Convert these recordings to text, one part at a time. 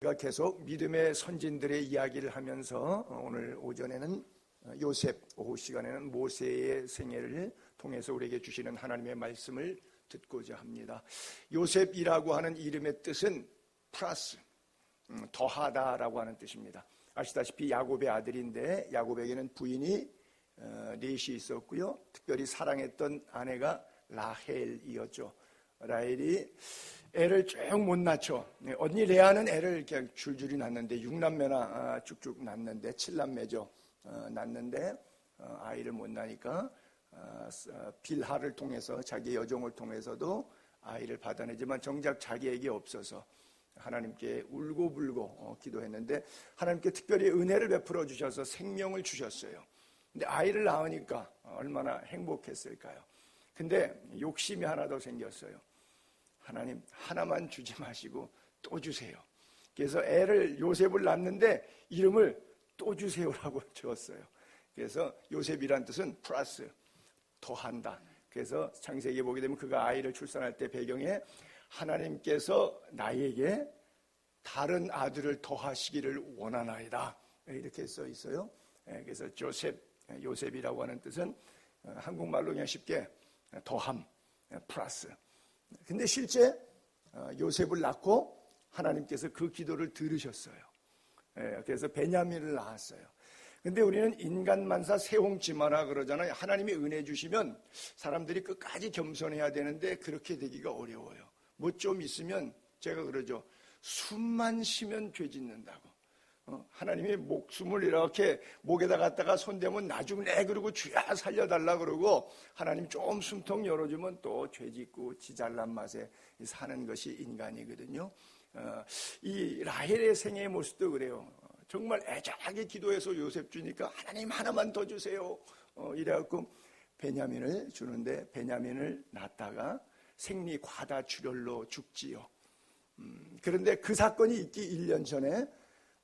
우리가 계속 믿음의 선진들의 이야기를 하면서 오늘 오전에는 요셉, 오후 시간에는 모세의 생애를 통해서 우리에게 주시는 하나님의 말씀을 듣고자 합니다. 요셉이라고 하는 이름의 뜻은 플러스, 더하다라고 하는 뜻입니다. 아시다시피 야곱의 아들인데 야곱에게는 부인이 넷이 있었고요. 특별히 사랑했던 아내가 라헬이었죠. 라헬이 애를 쭉 못 낳죠. 언니 레아는 애를 그냥 줄줄이 낳는데 6남매나 쭉쭉 낳는데 7남매죠. 낳는데 아이를 못 낳으니까 빌하를 통해서 자기 여종을 통해서도 아이를 받아내지만 정작 자기에게 없어서 하나님께 울고불고 기도했는데 하나님께 특별히 은혜를 베풀어 주셔서 생명을 주셨어요. 근데 아이를 낳으니까 얼마나 행복했을까요? 근데 욕심이 하나 더 생겼어요. 하나님 하나만 주지 마시고 또 주세요. 그래서 애를 요셉을 낳는데 이름을 또 주세요라고 지었어요. 그래서 요셉이란 뜻은 플러스, 더한다. 그래서 창세기에 보게 되면 그가 아이를 출산할 때 배경에 하나님께서 나에게 다른 아들을 더하시기를 원하나이다 이렇게 써 있어요. 그래서 요셉이라고 하는 뜻은 한국말로 그냥 쉽게 더함, 플러스. 근데 실제 요셉을 낳고 하나님께서 그 기도를 들으셨어요. 그래서 베냐민을 낳았어요. 근데 우리는 인간만사 세홍지마라 그러잖아요. 하나님이 은혜 주시면 사람들이 끝까지 겸손해야 되는데 그렇게 되기가 어려워요. 뭐 좀 있으면 제가 그러죠. 숨만 쉬면 죄 짓는다고. 하나님이 목숨을 이렇게 목에다 갖다가 손대면 나중에 그러고 주야 살려달라 그러고 하나님 좀 숨통 열어주면 또 죄 짓고 지잘난 맛에 사는 것이 인간이거든요. 이 라헬의 생애의 모습도 그래요. 정말 애절하게 기도해서 요셉 주니까 하나님 하나만 더 주세요. 이래갖고 베냐민을 주는데 베냐민을 낳다가 생리 과다 출혈로 죽지요. 그런데 그 사건이 있기 1년 전에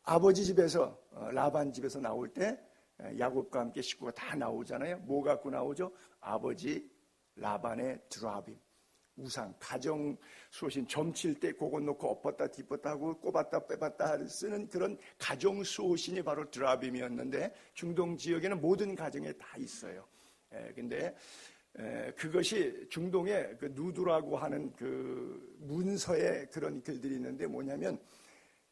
아버지 집에서 라반 집에서 나올 때 야곱과 함께 식구가 다 나오잖아요. 뭐 갖고 나오죠? 아버지 라반의 드라빔, 우상, 가정 수호신, 점칠 때 그거 놓고 엎었다 뒤엎었다 하고 꼽았다 빼봤다 쓰는 그런 가정 수호신이 바로 드라빔이었는데 중동 지역에는 모든 가정에 다 있어요. 근데 그것이 중동에 그 누드라고 하는 그 문서에 그런 글들이 있는데 뭐냐면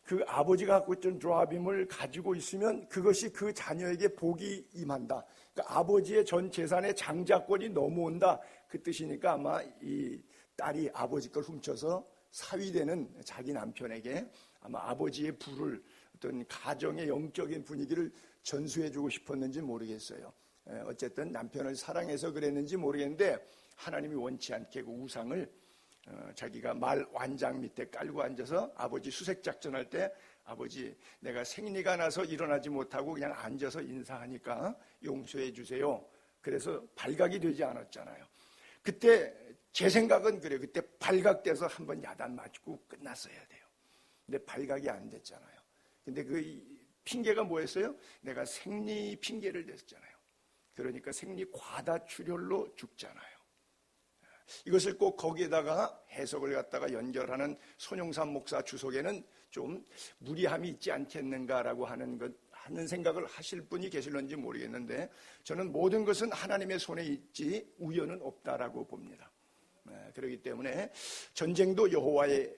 그 아버지가 갖고 있던 드라빔을 가지고 있으면 그것이 그 자녀에게 복이 임한다. 그러니까 아버지의 전 재산의 장자권이 넘어온다. 그 뜻이니까 아마 이 딸이 아버지 걸 훔쳐서 사위되는 자기 남편에게 아마 아버지의 부를 어떤 가정의 영적인 분위기를 전수해주고 싶었는지 모르겠어요. 어쨌든 남편을 사랑해서 그랬는지 모르겠는데 하나님이 원치 않게 그 우상을 자기가 말 완장 밑에 깔고 앉아서 아버지 수색작전할 때 아버지 내가 생리가 나서 일어나지 못하고 그냥 앉아서 인사하니까 용서해 주세요. 그래서 발각이 되지 않았잖아요. 그때 제 생각은 그래요. 그때 발각돼서 한번 야단 맞고 끝났어야 돼요. 근데 발각이 안 됐잖아요. 근데 그 핑계가 뭐였어요? 내가 생리 핑계를 댔잖아요. 그러니까 생리 과다 출혈로 죽잖아요. 이것을 꼭 거기에다가 해석을 갖다가 연결하는 손용삼 목사 주석에는 좀 무리함이 있지 않겠는가라고 하는 생각을 하실 분이 계실런지 모르겠는데 저는 모든 것은 하나님의 손에 있지 우연은 없다라고 봅니다. 그렇기 때문에 전쟁도 여호와의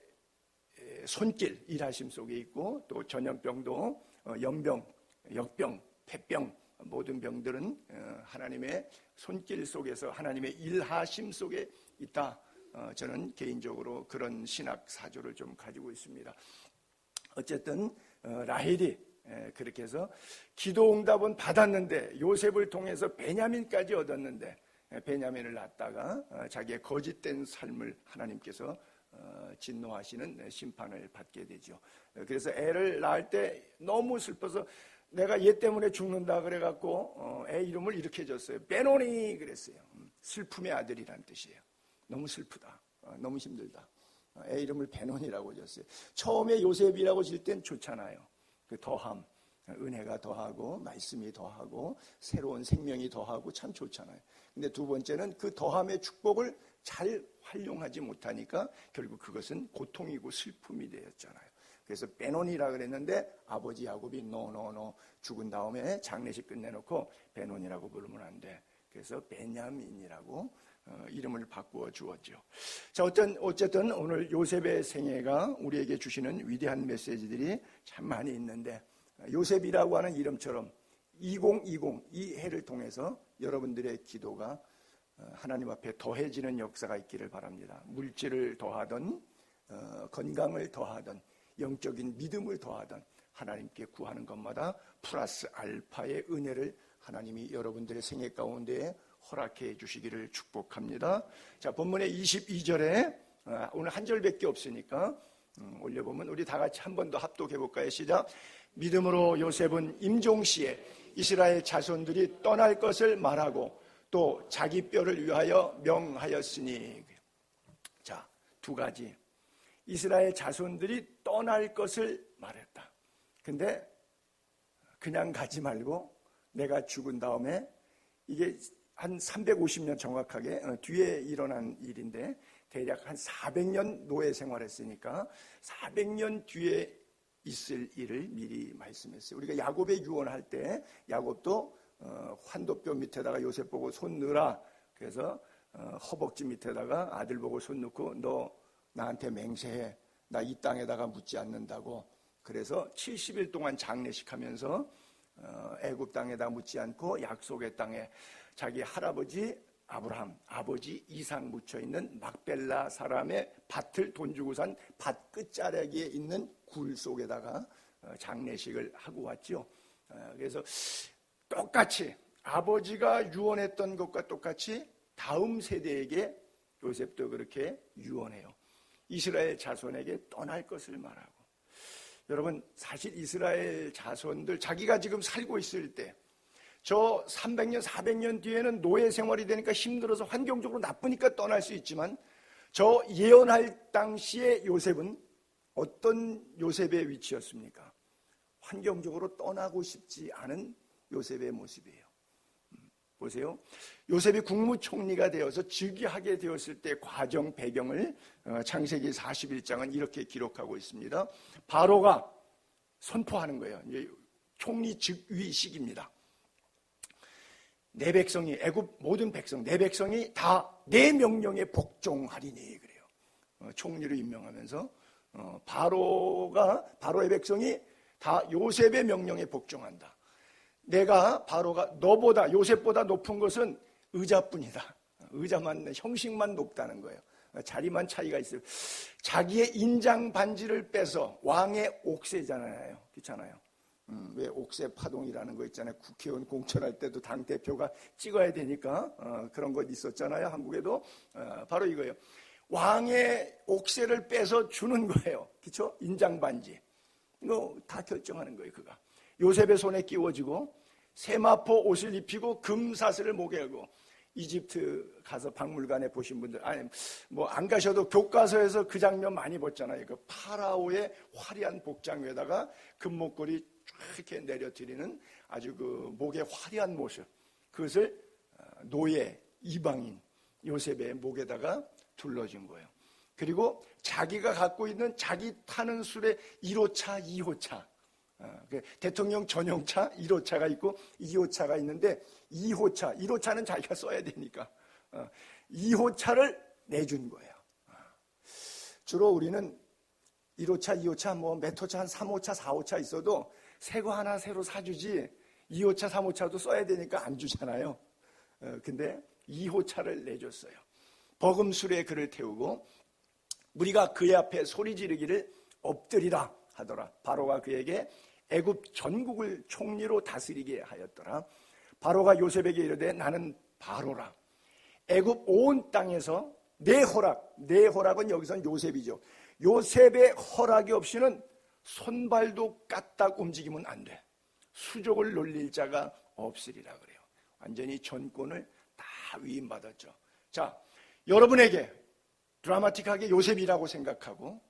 손길 일하심 속에 있고 또 전염병도 연병, 역병, 폐병 모든 병들은 하나님의 손길 속에서 하나님의 일하심 속에 있다. 저는 개인적으로 그런 신학 사조를 좀 가지고 있습니다. 어쨌든 라헬이 그렇게 해서 기도 응답은 받았는데 요셉을 통해서 베냐민까지 얻었는데 베냐민을 낳다가 자기의 거짓된 삶을 하나님께서 진노하시는 심판을 받게 되죠. 그래서 애를 낳을 때 너무 슬퍼서 내가 얘 때문에 죽는다 그래갖고 애 이름을 이렇게 줬어요. 베노니 그랬어요. 슬픔의 아들이란 뜻이에요. 너무 슬프다. 너무 힘들다. 애 이름을 베논이라고 줬어요. 처음에 요셉이라고 질 땐 좋잖아요. 그 더함, 은혜가 더하고 말씀이 더하고 새로운 생명이 더하고 참 좋잖아요. 근데 두 번째는 그 더함의 축복을 잘 활용하지 못하니까 결국 그것은 고통이고 슬픔이 되었잖아요. 그래서 베논이라 그랬는데 아버지 야곱이 노 죽은 다음에 장례식 끝내놓고 베논이라고 부르면 안 돼. 그래서 베냐민이라고 이름을 바꾸어 주었죠. 자, 어쨌든 오늘 요셉의 생애가 우리에게 주시는 위대한 메시지들이 참 많이 있는데, 요셉이라고 하는 이름처럼 2020 이 해를 통해서 여러분들의 기도가 하나님 앞에 더해지는 역사가 있기를 바랍니다. 물질을 더하든 건강을 더하든 영적인 믿음을 더하든 하나님께 구하는 것마다 플러스 알파의 은혜를 하나님이 여러분들의 생애 가운데 허락해 주시기를 축복합니다. 자, 본문의 22절에 오늘 한 절밖에 없으니까 올려보면 우리 다 같이 한 번 더 합독해 볼까요? 시작. 믿음으로 요셉은 임종시에 이스라엘 자손들이 떠날 것을 말하고 또 자기 뼈를 위하여 명하였으니. 자, 두 가지. 이스라엘 자손들이 떠날 것을 말했다. 근데 그냥 가지 말고 내가 죽은 다음에, 이게 한 350년 정확하게 뒤에 일어난 일인데 대략 한 400년 노예 생활했으니까 400년 뒤에 있을 일을 미리 말씀했어요. 우리가 야곱의 유언할 때 야곱도 환도뼈 밑에다가 요셉 보고 손 넣으라. 그래서 허벅지 밑에다가 아들 보고 손 넣고 너 나한테 맹세해. 나 이 땅에다가 묻지 않는다고. 그래서 70일 동안 장례식하면서 애굽 땅에다 묻지 않고 약속의 땅에 자기 할아버지 아브라함, 아버지 이삭 묻혀있는 막벨라 사람의 밭을 돈 주고 산 밭 끝자락에 있는 굴 속에다가 장례식을 하고 왔죠. 그래서 똑같이 아버지가 유언했던 것과 똑같이 다음 세대에게 요셉도 그렇게 유언해요. 이스라엘 자손에게 떠날 것을 말하고. 여러분, 사실 이스라엘 자손들 자기가 지금 살고 있을 때 저 300년 400년 뒤에는 노예 생활이 되니까 힘들어서 환경적으로 나쁘니까 떠날 수 있지만, 저 예언할 당시에 요셉은 어떤 요셉의 위치였습니까? 환경적으로 떠나고 싶지 않은 요셉의 모습이에요. 보세요. 요셉이 국무총리가 되어서 즉위하게 되었을 때 과정 배경을 창세기 41장은 이렇게 기록하고 있습니다. 바로가 선포하는 거예요. 이제 총리 즉위식입니다. 내 백성이, 애굽 모든 백성, 내 백성이 다 내 명령에 복종하리니, 그래요. 총리로 임명하면서 바로의 백성이 다 요셉의 명령에 복종한다. 바로가 너보다, 요셉보다 높은 것은 의자뿐이다. 의자만, 형식만 높다는 거예요. 자리만 차이가 있어요. 자기의 인장 반지를 빼서, 왕의 옥새잖아요. 그렇잖아요. 왜 옥새 파동이라는 거 있잖아요. 국회의원 공천할 때도 당대표가 찍어야 되니까 그런 것 있었잖아요. 한국에도. 바로 이거예요. 왕의 옥새를 빼서 주는 거예요. 그렇죠? 인장 반지. 이거 다 결정하는 거예요. 그가 요셉의 손에 끼워지고 세마포 옷을 입히고 금사슬을 목에 하고, 이집트 가서 박물관에 보신 분들, 아니 뭐 안 가셔도 교과서에서 그 장면 많이 봤잖아요. 그 파라오의 화려한 복장 위에다가 금목걸이 쫙 이렇게 내려드리는 아주 그 목의 화려한 모습, 그것을 노예 이방인 요셉의 목에다가 둘러준 거예요. 그리고 자기가 갖고 있는 자기 타는 술의 1호차, 2호차, 대통령 전용차 1호차가 있고 2호차가 있는데 2호차, 1호차는 자기가 써야 되니까 2호차를 내준 거예요. 주로 우리는 1호차, 2호차, 뭐 몇 호차, 한 3호차, 4호차 있어도 새 거 하나 새로 사주지 2호차, 3호차도 써야 되니까 안 주잖아요. 근데 2호차를 내줬어요. 버금술에 그를 태우고 무리가 그의 앞에 소리 지르기를 엎드리라 하더라. 바로가 그에게 애굽 전국을 총리로 다스리게 하였더라. 바로가 요셉에게 이르되 나는 바로라. 애굽 온 땅에서 내 허락은 여기서는 요셉이죠. 요셉의 허락이 없이는 손발도 까딱 움직이면 안 돼. 수족을 놀릴 자가 없으리라 그래요. 완전히 전권을 다 위임받았죠. 자, 여러분에게 드라마틱하게 요셉이라고 생각하고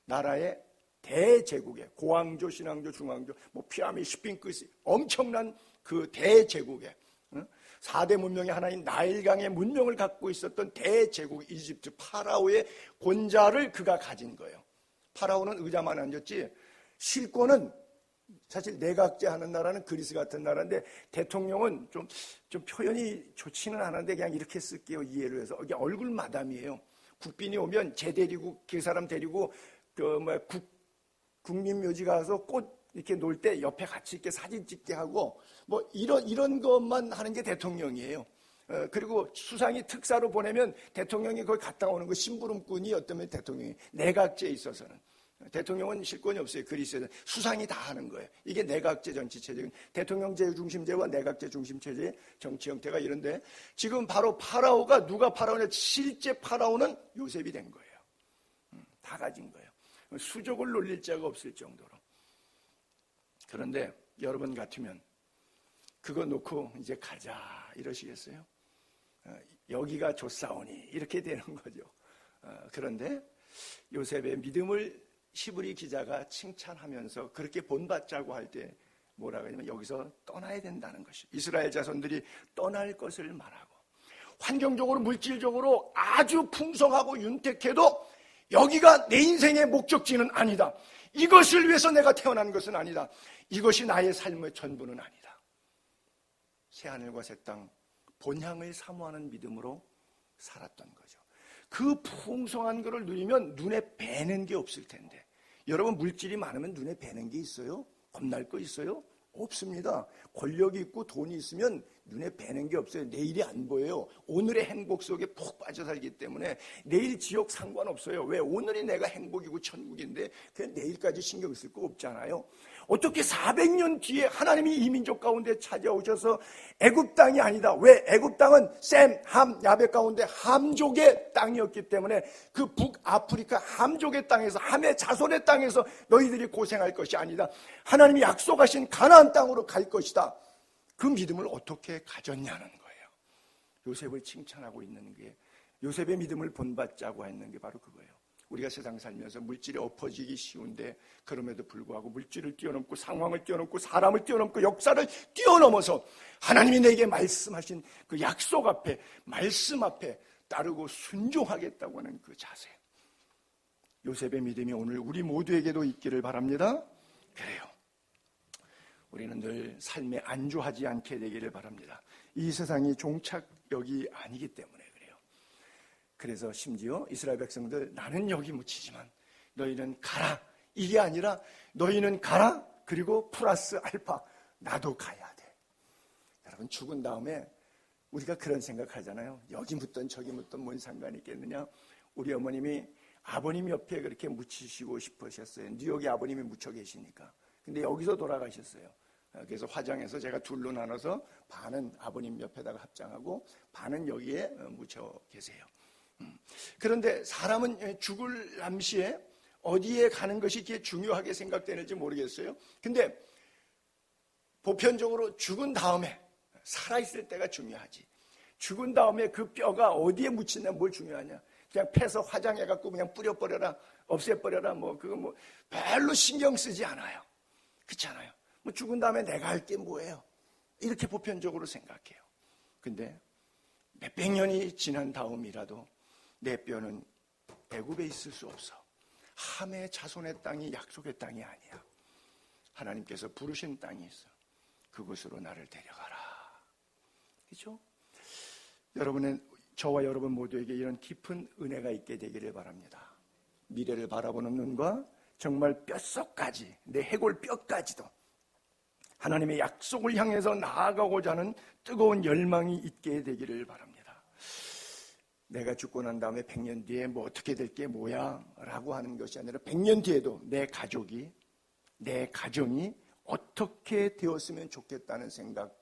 나라의 대제국에, 고왕조, 신왕조, 중왕조, 뭐 피라미드, 스핑크스, 엄청난 그 대제국에 4대 문명의 하나인 나일강의 문명을 갖고 있었던 대제국 이집트 파라오의 권자를 그가 가진 거예요. 파라오는 의자만 앉았지 실권은 사실 내각제 하는 나라는 그리스 같은 나라인데 대통령은 좀 표현이 좋지는 않은데 그냥 이렇게 쓸게요. 이해를 해서. 이게 얼굴 마담이에요. 국빈이 오면 쟤 데리고 그 사람 데리고 국민묘지 가서 꽃 이렇게 놀 때 옆에 같이 이렇게 사진 찍게 하고 뭐 이런 것만 하는 게 대통령이에요. 그리고 수상이 특사로 보내면 대통령이 거기 갔다 오는 거 심부름꾼이 어쩌면 대통령이 내각제에 있어서는 대통령은 실권이 없어요. 그리스에는 수상이 다 하는 거예요. 이게 내각제 정치체제, 대통령제 중심제와 내각제 중심체제의 정치 형태가 이런데 지금 바로 파라오가 누가 파라오냐? 실제 파라오는 요셉이 된 거예요. 다 가진 거예요. 수족을 놀릴 자가 없을 정도로. 그런데 여러분 같으면 그거 놓고 이제 가자 이러시겠어요? 여기가 좋사오니 이렇게 되는 거죠. 그런데 요셉의 믿음을 히브리 기자가 칭찬하면서 그렇게 본받자고 할 때 뭐라고 하냐면 여기서 떠나야 된다는 것이 이스라엘 자손들이 떠날 것을 말하고 환경적으로 물질적으로 아주 풍성하고 윤택해도 여기가 내 인생의 목적지는 아니다. 이것을 위해서 내가 태어난 것은 아니다. 이것이 나의 삶의 전부는 아니다. 새하늘과 새 땅 본향을 사모하는 믿음으로 살았던 거죠. 그 풍성한 것을 누리면 눈에 뵈는 게 없을 텐데 여러분 물질이 많으면 눈에 뵈는 게 있어요? 겁날 거 있어요? 없습니다. 권력이 있고 돈이 있으면 눈에 뵈는 게 없어요. 내일이 안 보여요. 오늘의 행복 속에 푹 빠져 살기 때문에 내일 지옥 상관없어요. 왜? 오늘이 내가 행복이고 천국인데 그냥 내일까지 신경 쓸 거 없잖아요. 어떻게 400년 뒤에 하나님이 이 민족 가운데 찾아오셔서 애굽 땅이 아니다. 왜? 애굽 땅은 셈, 함, 야벳 가운데 함족의 땅이었기 때문에 그 북아프리카 함족의 땅에서 함의 자손의 땅에서 너희들이 고생할 것이 아니다. 하나님이 약속하신 가나안 땅으로 갈 것이다. 그 믿음을 어떻게 가졌냐는 거예요. 요셉을 칭찬하고 있는 게 요셉의 믿음을 본받자고 했는 게 바로 그거예요. 우리가 세상 살면서 물질에 엎어지기 쉬운데 그럼에도 불구하고 물질을 뛰어넘고 상황을 뛰어넘고 사람을 뛰어넘고 역사를 뛰어넘어서 하나님이 내게 말씀하신 그 약속 앞에 말씀 앞에 따르고 순종하겠다고 하는 그 자세. 요셉의 믿음이 오늘 우리 모두에게도 있기를 바랍니다. 그래요. 우리는 늘 삶에 안주하지 않게 되기를 바랍니다. 이 세상이 종착역이 아니기 때문에 그래요. 그래서 심지어 이스라엘 백성들 나는 여기 묻히지만 너희는 가라. 이게 아니라 너희는 가라. 그리고 플러스 알파 나도 가야 돼. 여러분 죽은 다음에 우리가 그런 생각하잖아요. 여기 묻던 저기 묻던 뭔 상관이 있겠느냐. 우리 어머님이 아버님 옆에 그렇게 묻히시고 싶으셨어요. 뉴욕에 아버님이 묻혀 계시니까. 근데 여기서 돌아가셨어요. 그래서 화장해서 제가 둘로 나눠서 반은 아버님 옆에다가 합장하고 반은 여기에 묻혀 계세요. 그런데 사람은 죽을 남시에 어디에 가는 것이 이렇게 중요하게 생각되는지 모르겠어요. 근데 보편적으로 죽은 다음에 살아있을 때가 중요하지. 죽은 다음에 그 뼈가 어디에 묻히냐 뭘 중요하냐. 그냥 패서 화장해갖고 그냥 뿌려버려라 없애버려라 그거 별로 신경 쓰지 않아요. 그렇잖아요. 죽은 다음에 내가 할 게 뭐예요? 이렇게 보편적으로 생각해요. 근데 몇백 년이 지난 다음이라도 내 뼈는 애굽에 있을 수 없어. 함의 자손의 땅이 약속의 땅이 아니야. 하나님께서 부르신 땅이 있어. 그곳으로 나를 데려가라. 그렇죠? 저와 여러분 모두에게 이런 깊은 은혜가 있게 되기를 바랍니다. 미래를 바라보는 눈과 정말 뼛속까지 내 해골 뼈까지도 하나님의 약속을 향해서 나아가고자 하는 뜨거운 열망이 있게 되기를 바랍니다. 내가 죽고 난 다음에 100년 뒤에 어떻게 될 게 뭐야? 라고 하는 것이 아니라 100년 뒤에도 내 가족이, 내 가정이 어떻게 되었으면 좋겠다는 생각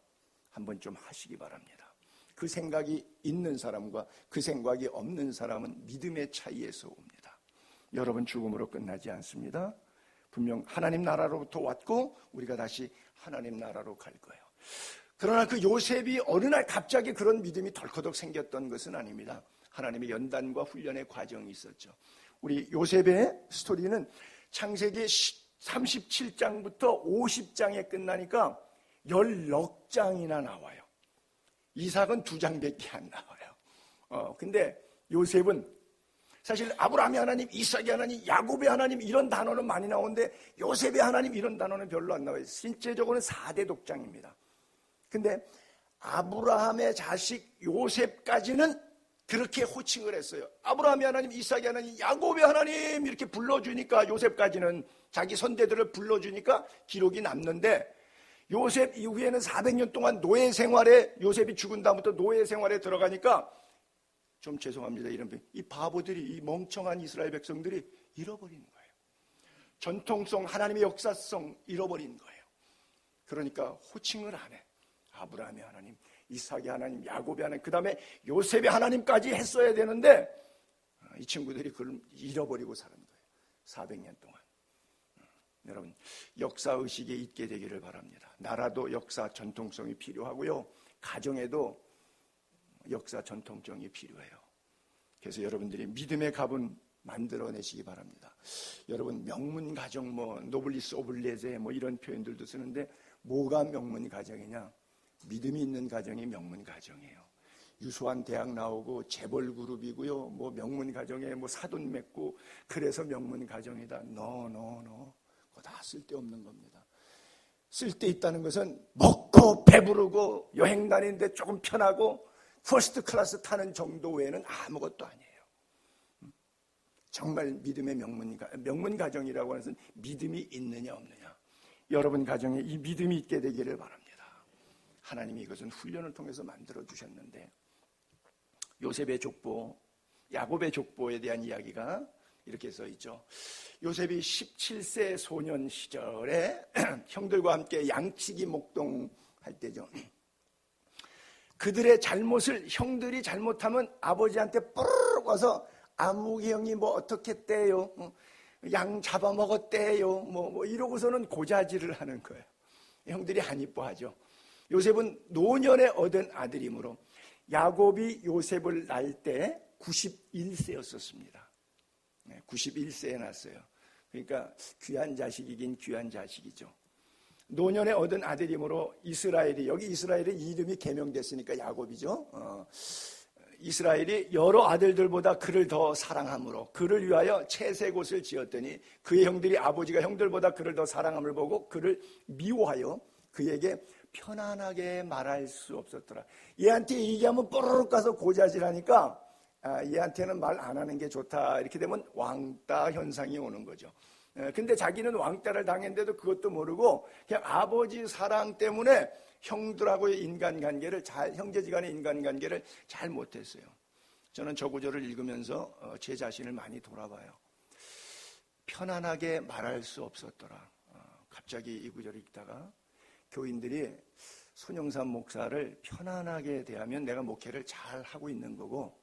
한번 좀 하시기 바랍니다. 그 생각이 있는 사람과 그 생각이 없는 사람은 믿음의 차이에서 옵니다. 여러분 죽음으로 끝나지 않습니다. 분명 하나님 나라로부터 왔고 우리가 다시 하나님 나라로 갈 거예요. 그러나 그 요셉이 어느 날 갑자기 그런 믿음이 덜커덕 생겼던 것은 아닙니다. 하나님의 연단과 훈련의 과정이 있었죠. 우리 요셉의 스토리는 창세기 37장부터 50장에 끝나니까 16장이나 나와요. 이삭은 2장밖에 안 나와요. 근데 요셉은 사실 아브라함의 하나님, 이삭의 하나님, 야곱의 하나님 이런 단어는 많이 나오는데 요셉의 하나님 이런 단어는 별로 안 나와요. 실제적으로는 4대 독장입니다. 근데 아브라함의 자식 요셉까지는 그렇게 호칭을 했어요. 아브라함의 하나님, 이삭의 하나님, 야곱의 하나님 이렇게 불러주니까 요셉까지는 자기 선대들을 불러주니까 기록이 남는데 요셉 이후에는 400년 동안 노예 생활에, 요셉이 죽은 다음부터 노예 생활에 들어가니까 좀 죄송합니다. 이 바보들이, 이 멍청한 이스라엘 백성들이 잃어버리는 거예요. 전통성, 하나님의 역사성 잃어버린 거예요. 그러니까 호칭을 안 해. 아브라함의 하나님, 이삭의 하나님, 야곱의 하나님, 그 다음에 요셉의 하나님까지 했어야 되는데 이 친구들이 그걸 잃어버리고 사는 거예요. 400년 동안. 여러분, 역사의식에 있게 되기를 바랍니다. 나라도 역사 전통성이 필요하고요. 가정에도 역사 전통성이 필요해요. 그래서 여러분들이 믿음의 가문 만들어내시기 바랍니다. 여러분, 명문 가정, 노블리스 오블레제 이런 표현들도 쓰는데 뭐가 명문 가정이냐? 믿음이 있는 가정이 명문 가정이에요. 유수한 대학 나오고 재벌 그룹이고요. 명문 가정에 사돈 맺고 그래서 명문 가정이다. No. 그거 다 쓸데없는 겁니다. 쓸데있다는 것은 먹고 배부르고 여행 다니는데 조금 편하고 퍼스트 클래스 타는 정도 외에는 아무것도 아니에요. 정말 믿음의 명문 가정이라고 하는 것은 믿음이 있느냐 없느냐. 여러분 가정에 이 믿음이 있게 되기를 바랍니다. 하나님이 이것은 훈련을 통해서 만들어 주셨는데 요셉의 족보, 야곱의 족보에 대한 이야기가 이렇게 써 있죠. 요셉이 17세 소년 시절에 형들과 함께 양치기 목동할 때죠. 그들의 잘못을 형들이 잘못하면 아버지한테 뽀르륵 와서 아무개 형이 어떻게 했대요, 양 잡아먹었대요, 이러고서는 고자질을 하는 거예요. 형들이 안 이뻐하죠. 요셉은 노년에 얻은 아들이므로 야곱이 요셉을 낳을 때 91세였었습니다. 91세에 낳았어요. 그러니까 귀한 자식이긴 귀한 자식이죠. 노년에 얻은 아들이므로 이스라엘이, 여기 이스라엘의 이름이 개명됐으니까 야곱이죠. 이스라엘이 여러 아들들보다 그를 더 사랑함으로 그를 위하여 채색옷을 지었더니 그의 형들이 아버지가 형들보다 그를 더 사랑함을 보고 그를 미워하여 그에게 편안하게 말할 수 없었더라. 얘한테 얘기하면 뽀로록 가서 고자질하니까 얘한테는 말 안 하는 게 좋다. 이렇게 되면 왕따 현상이 오는 거죠. 근데 자기는 왕따를 당했는데도 그것도 모르고 그냥 아버지 사랑 때문에 형들하고의 인간관계를 형제지간의 인간관계를 잘 못했어요. 저는 저 구절을 읽으면서 제 자신을 많이 돌아봐요. 편안하게 말할 수 없었더라. 갑자기 이 구절을 읽다가 교인들이 손영삼 목사를 편안하게 대하면 내가 목회를 잘 하고 있는 거고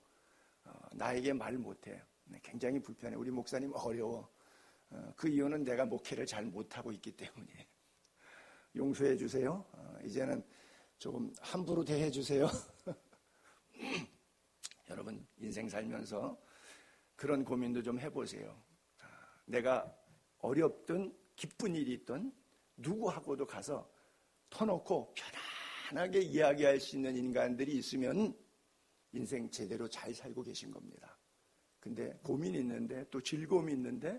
나에게 말 못해. 굉장히 불편해. 우리 목사님 어려워. 그 이유는 내가 목회를 잘 못하고 있기 때문이에요. 용서해 주세요. 이제는 조금 함부로 대해 주세요. 여러분 인생 살면서 그런 고민도 좀 해보세요. 내가 어렵든 기쁜 일이 있든 누구하고도 가서 터놓고 편안하게 이야기할 수 있는 인간들이 있으면 인생 제대로 잘 살고 계신 겁니다. 근데 고민이 있는데 또 즐거움이 있는데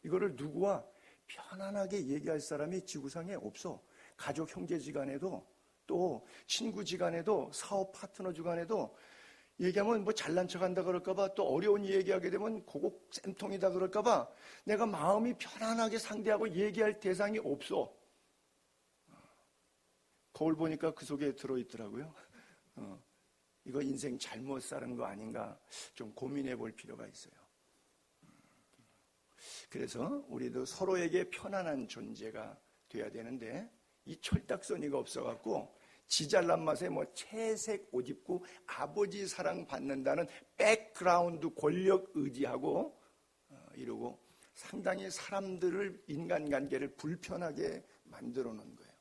이거를 누구와 편안하게 얘기할 사람이 지구상에 없어. 가족 형제지간에도 또 친구지간에도 사업 파트너지간에도 얘기하면 잘난 척한다 그럴까봐 또 어려운 얘기하게 되면 고급 쌤통이다 그럴까봐 내가 마음이 편안하게 상대하고 얘기할 대상이 없어. 거울 보니까 그 속에 들어있더라고요. 이거 인생 잘못 사는 거 아닌가 좀 고민해 볼 필요가 있어요. 그래서 우리도 서로에게 편안한 존재가 돼야 되는데 이 철딱서니가 없어갖고 지잘난 맛에 채색 옷 입고 아버지 사랑 받는다는 백그라운드 권력 의지하고 이러고 상당히 사람들을 인간관계를 불편하게 만들어 놓은 거예요.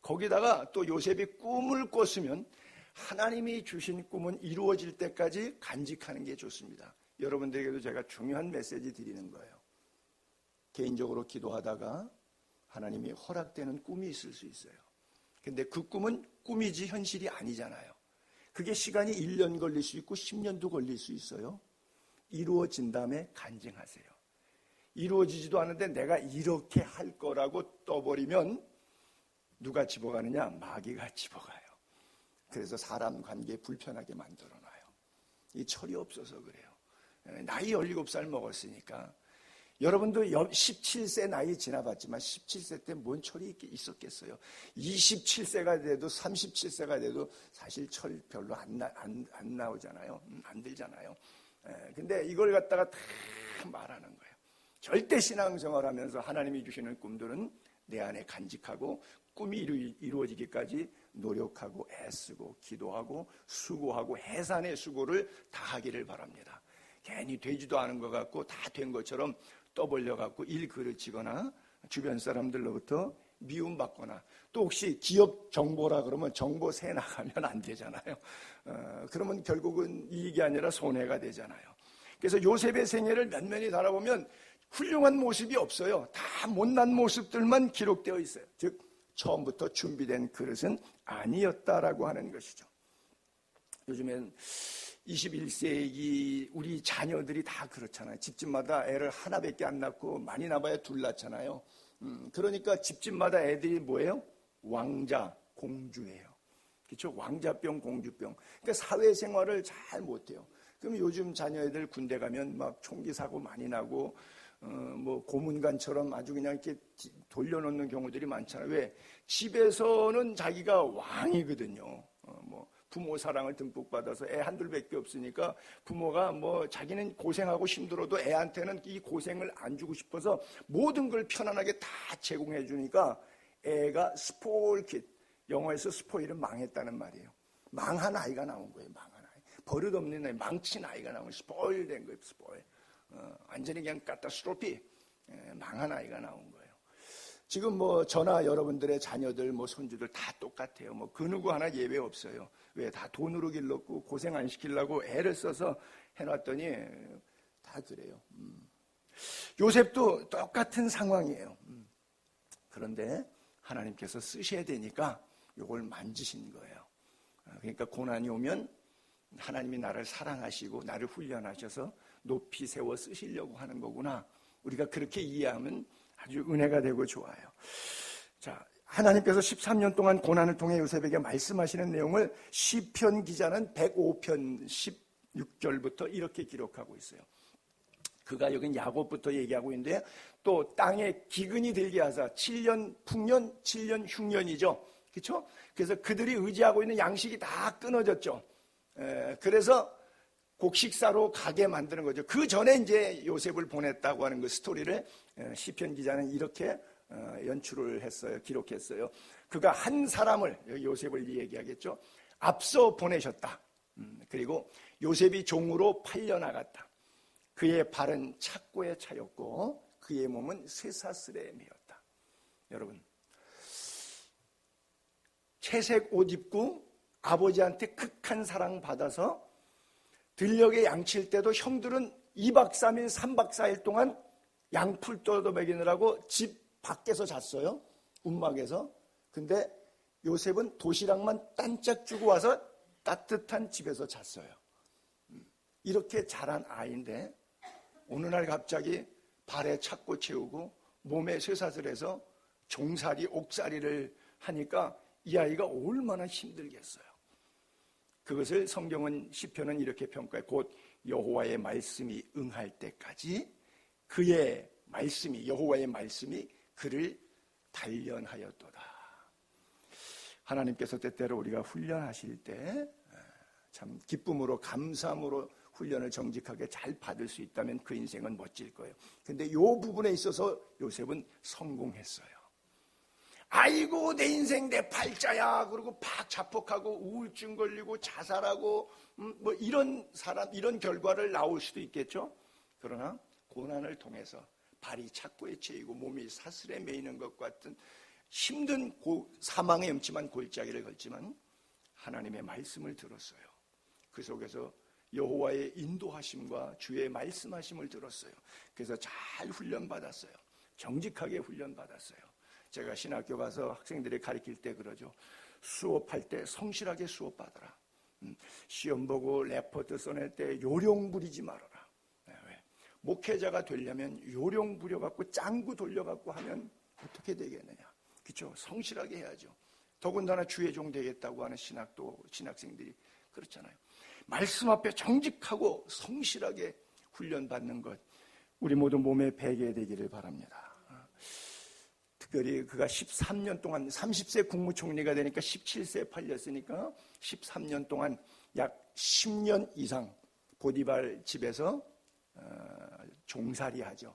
거기다가 또 요셉이 꿈을 꿨으면 하나님이 주신 꿈은 이루어질 때까지 간직하는 게 좋습니다. 여러분들에게도 제가 중요한 메시지 드리는 거예요. 개인적으로 기도하다가 하나님이 허락되는 꿈이 있을 수 있어요. 근데 그 꿈은 꿈이지 현실이 아니잖아요. 그게 시간이 1년 걸릴 수 있고 10년도 걸릴 수 있어요. 이루어진 다음에 간증하세요. 이루어지지도 않은데 내가 이렇게 할 거라고 떠버리면 누가 집어가느냐? 마귀가 집어가요. 그래서 사람 관계 불편하게 만들어놔요. 이 철이 없어서 그래요. 나이 17살 먹었으니까 여러분도 17세 나이 지나봤지만 17세 때 뭔 철이 있었겠어요? 27세가 돼도 37세가 돼도 사실 철 별로 안 나오잖아요. 안 들잖아요. 근데 이걸 갖다가 다 말하는 거예요. 절대 신앙생활 하면서 하나님이 주시는 꿈들은 내 안에 간직하고 꿈이 이루어지기까지 노력하고 애쓰고 기도하고 수고하고 해산의 수고를 다하기를 바랍니다. 괜히 되지도 않은 것 같고 다 된 것처럼 떠벌려갖고 일 그르치거나 주변 사람들로부터 미움받거나 또 혹시 기업 정보라 그러면 정보 새 나가면 안 되잖아요. 그러면 결국은 이익이 아니라 손해가 되잖아요. 그래서 요셉의 생애를 면면히 달아보면 훌륭한 모습이 없어요. 다 못난 모습들만 기록되어 있어요. 즉 처음부터 준비된 그릇은 아니었다라고 하는 것이죠. 요즘엔 21세기 우리 자녀들이 다 그렇잖아요. 집집마다 애를 하나밖에 안 낳고 많이 낳아야 둘 낳잖아요. 그러니까 집집마다 애들이 뭐예요? 왕자, 공주예요. 그렇죠? 왕자병, 공주병. 그러니까 사회생활을 잘 못해요. 그럼 요즘 자녀애들 군대 가면 막 총기 사고 많이 나고 뭐 고문관처럼 아주 그냥 이렇게 돌려놓는 경우들이 많잖아요. 왜? 집에서는 자기가 왕이거든요. 뭐 부모 사랑을 듬뿍 받아서 애 한둘밖에 없으니까 부모가 뭐 자기는 고생하고 힘들어도 애한테는 이 고생을 안 주고 싶어서 모든 걸 편안하게 다 제공해 주니까 애가 스포일킷, 영어에서 스포일은 망했다는 말이에요. 망한 아이가 나온 거예요. 망한 아이. 버릇없는 아이, 망친 아이가 나온 거예요. 스포일 된 거예요. 스포일. 완전히 그냥 카타스트로피, 망한 아이가 나온 거예요. 지금 뭐 저나 여러분들의 자녀들, 뭐 손주들 다 똑같아요. 뭐 그 누구 하나 예외 없어요. 왜? 다 돈으로 길렀고 고생 안 시키려고 애를 써서 해놨더니 다 그래요. 요셉도 똑같은 상황이에요. 그런데 하나님께서 쓰셔야 되니까 이걸 만지신 거예요. 그러니까 고난이 오면 하나님이 나를 사랑하시고 나를 훈련하셔서 높이 세워 쓰시려고 하는 거구나. 우리가 그렇게 이해하면 아주 은혜가 되고 좋아요. 자, 하나님께서 13년 동안 고난을 통해 요셉에게 말씀하시는 내용을 시편 기자는 105편 16절부터 이렇게 기록하고 있어요. 그가 여긴 야곱부터 얘기하고 있는데 또 땅에 기근이 들게 하사 7년 풍년 7년 흉년이죠. 그렇죠? 그래서 그들이 의지하고 있는 양식이 다 끊어졌죠. 그래서 곡식사로 가게 만드는 거죠. 그 전에 이제 요셉을 보냈다고 하는 그 스토리를 시편 기자는 이렇게 연출을 했어요. 기록했어요. 그가 한 사람을, 요셉을 얘기하겠죠. 앞서 보내셨다. 그리고 요셉이 종으로 팔려나갔다. 그의 발은 착고에 차였고 그의 몸은 쇠사슬에 매였다. 여러분, 채색 옷 입고 아버지한테 극한 사랑 받아서 들녘에 양칠 때도 형들은 2박 3일, 3박 4일 동안 양풀 떠도 먹이느라고 집 밖에서 잤어요. 움막에서. 근데 요셉은 도시락만 딴짝 주고 와서 따뜻한 집에서 잤어요. 이렇게 자란 아이인데 어느 날 갑자기 발에 착고 채우고 몸에 쇠사슬해서 종살이, 옥살이를 하니까 이 아이가 얼마나 힘들겠어요. 그것을 성경은 시편은 이렇게 평가해. 곧 여호와의 말씀이 응할 때까지 그의 말씀이, 여호와의 말씀이 그를 단련하였도다. 하나님께서 때때로 우리가 훈련하실 때 참 기쁨으로 감사함으로 훈련을 정직하게 잘 받을 수 있다면 그 인생은 멋질 거예요. 근데 이 부분에 있어서 요셉은 성공했어요. 아이고 내 인생 내 팔자야 그러고 팍 자폭하고 우울증 걸리고 자살하고 뭐 이런 사람 이런 결과를 나올 수도 있겠죠. 그러나 고난을 통해서 발이 착고에 채이고 몸이 사슬에 매이는 것 같은 힘든 사망의 음침한 골짜기를 걷지만 하나님의 말씀을 들었어요. 그 속에서 여호와의 인도하심과 주의 말씀하심을 들었어요. 그래서 잘 훈련받았어요. 정직하게 훈련받았어요. 제가 신학교 가서 학생들이 가르칠 때 그러죠. 수업할 때 성실하게 수업받아라. 시험 보고 레포트 써낼 때 요령 부리지 말아라. 목회자가 되려면 요령 부려갖고 짱구 돌려갖고 하면 어떻게 되겠느냐. 그렇죠? 성실하게 해야죠. 더군다나 주의 종 되겠다고 하는 신학생들이 그렇잖아요. 말씀 앞에 정직하고 성실하게 훈련받는 것, 우리 모두 몸에 배게 되기를 바랍니다. 특별히 그가 13년 동안 30세 국무총리가 되니까 17세에 팔렸으니까 13년 동안 약 10년 이상 보디발 집에서 종살이 하죠.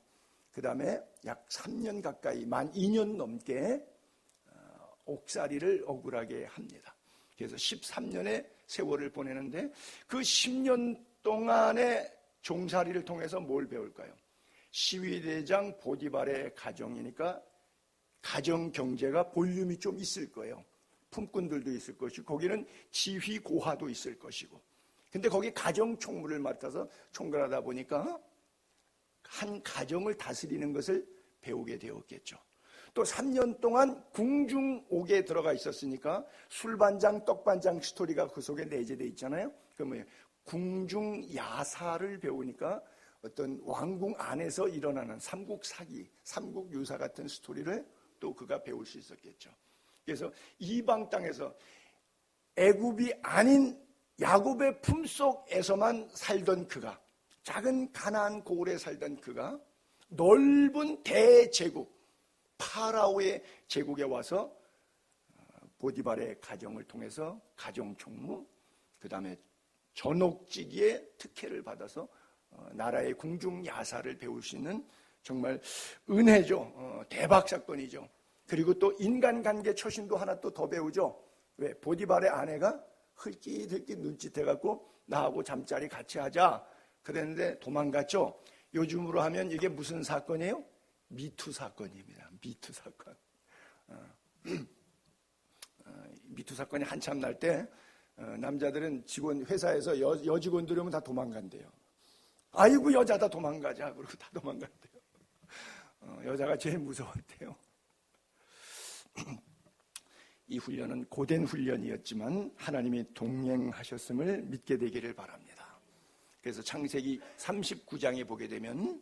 그 다음에 약 3년 가까이 만 2년 넘게 옥살이를 억울하게 합니다. 그래서 13년의 세월을 보내는데 그 10년 동안의 종살이를 통해서 뭘 배울까요? 시위대장 보디발의 가정이니까 가정 경제가 볼륨이 좀 있을 거예요. 품꾼들도 있을 것이고 거기는 지휘 고하도 있을 것이고, 근데 거기 가정 총무를 맡아서 총괄하다 보니까 한 가정을 다스리는 것을 배우게 되었겠죠. 또 3년 동안 궁중옥에 들어가 있었으니까 술반장, 떡반장 스토리가 그 속에 내재되어 있잖아요. 그 뭐예요? 궁중 야사를 배우니까 어떤 왕궁 안에서 일어나는 삼국 사기, 삼국 유사 같은 스토리를 또 그가 배울 수 있었겠죠. 그래서 이방 땅에서 애굽이 아닌 야곱의 품속에서만 살던 그가, 작은 가나안 고을에 살던 그가 넓은 대제국 파라오의 제국에 와서 보디발의 가정을 통해서 가정총무, 그 다음에 전옥지기의 특혜를 받아서 나라의 궁중야사를 배울 수 있는 정말 은혜죠. 대박 사건이죠. 그리고 또 인간관계 초신도 하나 또 더 배우죠. 왜? 보디발의 아내가 흘깃흘깃 눈짓해갖고 나하고 잠자리 같이 하자 그랬는데 도망갔죠. 요즘으로 하면 이게 무슨 사건이에요? 미투 사건입니다. 미투 사건. 미투 사건이 한참 날 때 남자들은 회사에서 여직원들 오면 다 도망간대요. 아이고 여자다 도망가자 그러고 다 도망간대요. 여자가 제일 무서웠대요. 이 훈련은 고된 훈련이었지만 하나님이 동행하셨음을 믿게 되기를 바랍니다. 그래서 창세기 39장에 보게 되면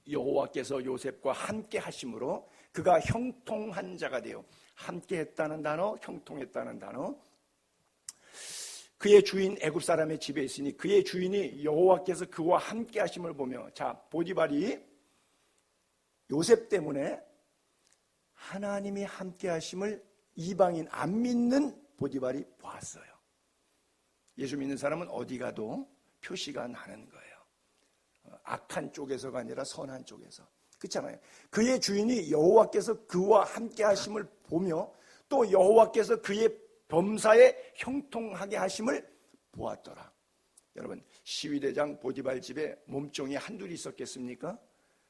여호와께서 요셉과 함께 하심으로 그가 형통한 자가 되어, 함께 했다는 단어, 형통했다는 단어, 그의 주인 애굽 사람의 집에 있으니 그의 주인이 여호와께서 그와 함께 하심을 보며, 자, 보디발이 요셉 때문에 하나님이 함께 하심을 이방인 안 믿는 보디발이 보았어요. 예수 믿는 사람은 어디 가도 표시가 나는 거예요. 악한 쪽에서가 아니라 선한 쪽에서. 그렇잖아요. 그의 주인이 여호와께서 그와 함께 하심을 보며 또 여호와께서 그의 범사에 형통하게 하심을 보았더라. 여러분, 시위대장 보디발 집에 몸종이 한둘이 있었겠습니까?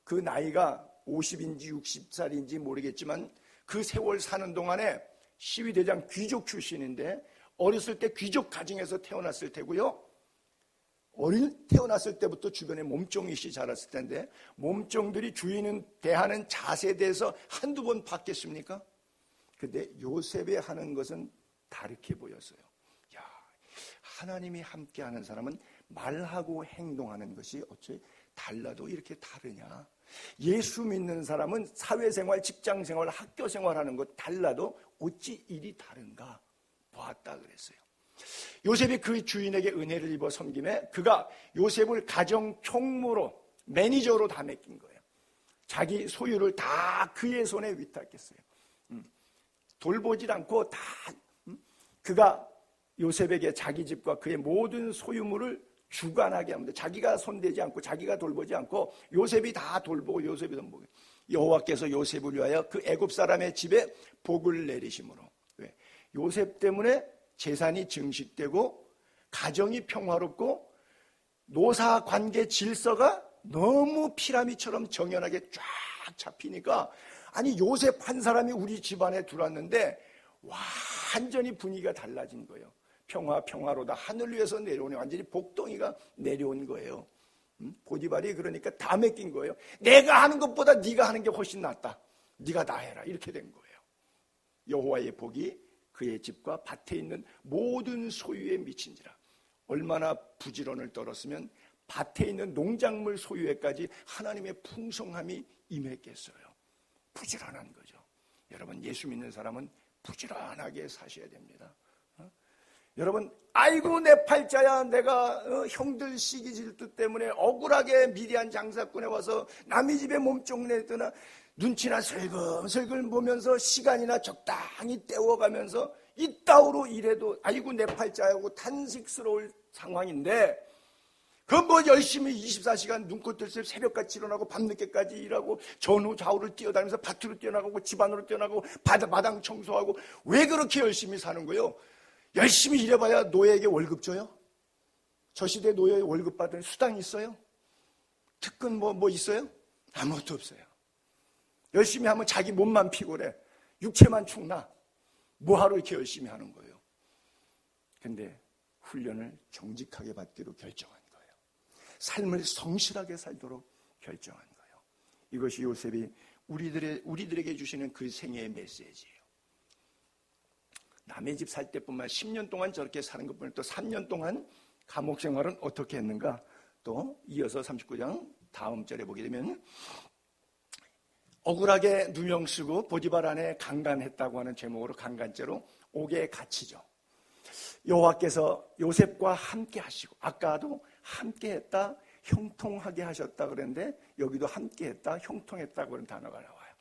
그 나이가 50인지 60살인지 모르겠지만 그 세월 사는 동안에 시위대장 귀족 출신인데 어렸을 때 귀족 가정에서 태어났을 테고요. 태어났을 때부터 주변에 몸종이시 자랐을 텐데 몸종들이 주인은 대하는 자세에 대해서 한두 번 봤겠습니까? 근데 요셉이 하는 것은 다르게 보였어요. 야, 하나님이 함께하는 사람은 말하고 행동하는 것이 어째 달라도 이렇게 다르냐? 예수 믿는 사람은 사회생활, 직장생활, 학교생활하는 것 달라도 어찌 일이 다른가 보았다 그랬어요. 요셉이 그 주인에게 은혜를 입어 섬김에 그가 요셉을 가정 총무로, 매니저로 다 맡긴 거예요. 자기 소유를 다 그의 손에 위탁했어요. 돌보질 않고 다 그가 요셉에게 자기 집과 그의 모든 소유물을 주관하게 합니다. 자기가 손대지 않고 자기가 돌보지 않고 요셉이 다 돌보고 요셉이 돌보고, 여호와께서 요셉을 위하여 그 애굽 사람의 집에 복을 내리심으로. 왜? 요셉 때문에 재산이 증식되고 가정이 평화롭고 노사관계 질서가 너무 피라미처럼 정연하게 쫙 잡히니까, 아니 요셉 한 사람이 우리 집안에 들어왔는데 완전히 분위기가 달라진 거예요. 평화로다. 하늘 위에서 내려오네. 완전히 복덩이가 내려온 거예요. 보디발이 그러니까 다 맡긴 거예요. 내가 하는 것보다 네가 하는 게 훨씬 낫다. 네가 다 해라. 이렇게 된 거예요. 여호와의 복이 그의 집과 밭에 있는 모든 소유에 미친지라. 얼마나 부지런을 떨었으면 밭에 있는 농작물 소유에까지 하나님의 풍성함이 임했겠어요. 부지런한 거죠. 여러분, 예수 믿는 사람은 부지런하게 사셔야 됩니다. 여러분, 아이고 내 팔자야, 내가 형들 시기 질투 때문에 억울하게 미디안 장사꾼에 와서 남의 집에 몸종 내거나 눈치나 슬금슬금 보면서 시간이나 적당히 때워가면서 이따위로 일해도 아이고 내 팔자야고 탄식스러울 상황인데, 그건 뭐 열심히 24시간 눈꽃 들새 새벽같이 일어나고 밤늦게까지 일하고 전후 좌우를 뛰어다니면서 밭으로 뛰어나가고 집안으로 뛰어나가고 마당 청소하고, 왜 그렇게 열심히 사는 거예요? 열심히 일해봐야 노예에게 월급 줘요? 저 시대 노예 월급 받은 수당이 있어요? 특근 뭐 있어요? 아무것도 없어요. 열심히 하면 자기 몸만 피곤해, 육체만 축나. 뭐하러 이렇게 열심히 하는 거예요? 근데 훈련을 정직하게 받기로 결정한 거예요. 삶을 성실하게 살도록 결정한 거예요. 이것이 요셉이 우리들에게 주시는 그 생애의 메시지예요. 남의 집 살 때뿐만 10년 동안 저렇게 사는 것뿐만 또 3년 동안 감옥 생활은 어떻게 했는가? 또 이어서 39장 다음 절에 보게 되면, 억울하게 누명 쓰고 보디발 안에 강간했다고 하는 제목으로 강간죄로 옥에 갇히죠. 여호와께서 요셉과 함께 하시고, 아까도 함께 했다, 형통하게 하셨다 그랬는데 여기도 함께 했다, 형통했다고 하는 단어가 나와요.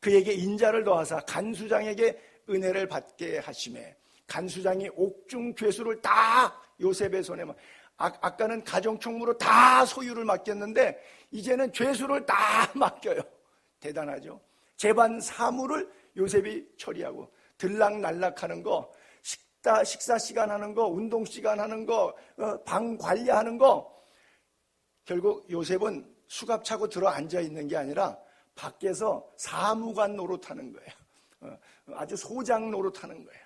그에게 인자를 더하사 간수장에게 은혜를 받게 하시매, 간수장이 옥중 괴수를 다 요셉의 손에, 아까는 가정총무로 다 소유를 맡겼는데 이제는 죄수를 다 맡겨요. 대단하죠. 재반 사무를 요셉이 처리하고, 들락날락하는 거, 식사 시간 하는 거, 운동 시간 하는 거, 방 관리하는 거, 결국 요셉은 수갑 차고 들어 앉아 있는 게 아니라 밖에서 사무관 노릇하는 거예요. 아주 소장 노릇하는 거예요.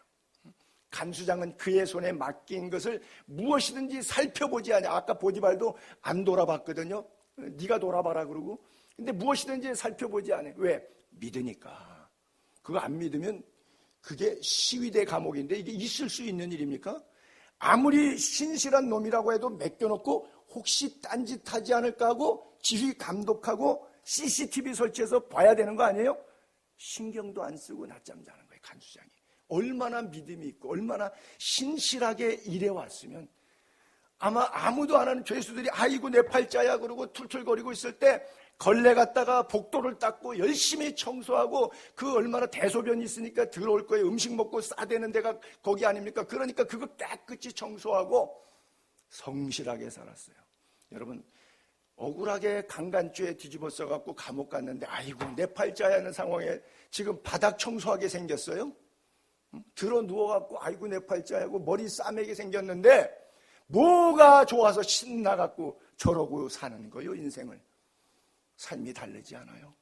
간수장은 그의 손에 맡긴 것을 무엇이든지 살펴보지 않냐. 아까 보디발도 안 돌아봤거든요. 네가 돌아봐라 그러고. 근데 무엇이든지 살펴보지 않아요. 왜? 믿으니까. 그거 안 믿으면 그게 시위대 감옥인데 이게 있을 수 있는 일입니까? 아무리 신실한 놈이라고 해도 맡겨놓고 혹시 딴짓하지 않을까 하고 지휘 감독하고 CCTV 설치해서 봐야 되는 거 아니에요? 신경도 안 쓰고 낮잠 자는 거예요, 간수장이. 얼마나 믿음이 있고 얼마나 신실하게 일해왔으면 아마 아무도 안 하는 죄수들이 아이고 내 팔자야 그러고 툴툴거리고 있을 때 걸레 갖다가 복도를 닦고 열심히 청소하고, 그 얼마나 대소변이 있으니까 들어올 거예요. 음식 먹고 싸대는 데가 거기 아닙니까? 그러니까 그거 깨끗이 청소하고 성실하게 살았어요. 여러분, 억울하게 강간죄에 뒤집어 써갖고 감옥 갔는데 아이고 내 팔자야 하는 상황에 지금 바닥 청소하게 생겼어요? 들어 누워갖고 아이고 내 팔자야고 머리 싸매게 생겼는데 뭐가 좋아서 신나갖고 저러고 사는 거예요, 인생을. 삶이 다르지 않아요.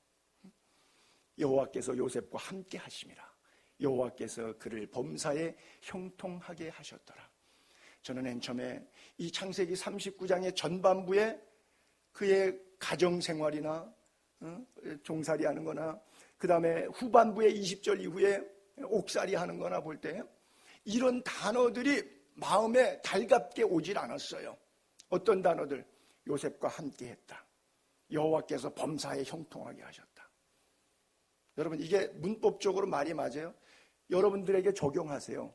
여호와께서 요셉과 함께 하심이라. 여호와께서 그를 범사에 형통하게 하셨더라. 저는 맨 처음에 이 창세기 39장의 전반부에 그의 가정생활이나 종살이 하는 거나, 그 다음에 후반부의 20절 이후에 옥살이 하는 거나 볼 때 이런 단어들이 마음에 달갑게 오질 않았어요. 어떤 단어들? 요셉과 함께 했다, 여호와께서 범사에 형통하게 하셨다. 여러분, 이게 문법적으로 말이 맞아요? 여러분들에게 적용하세요.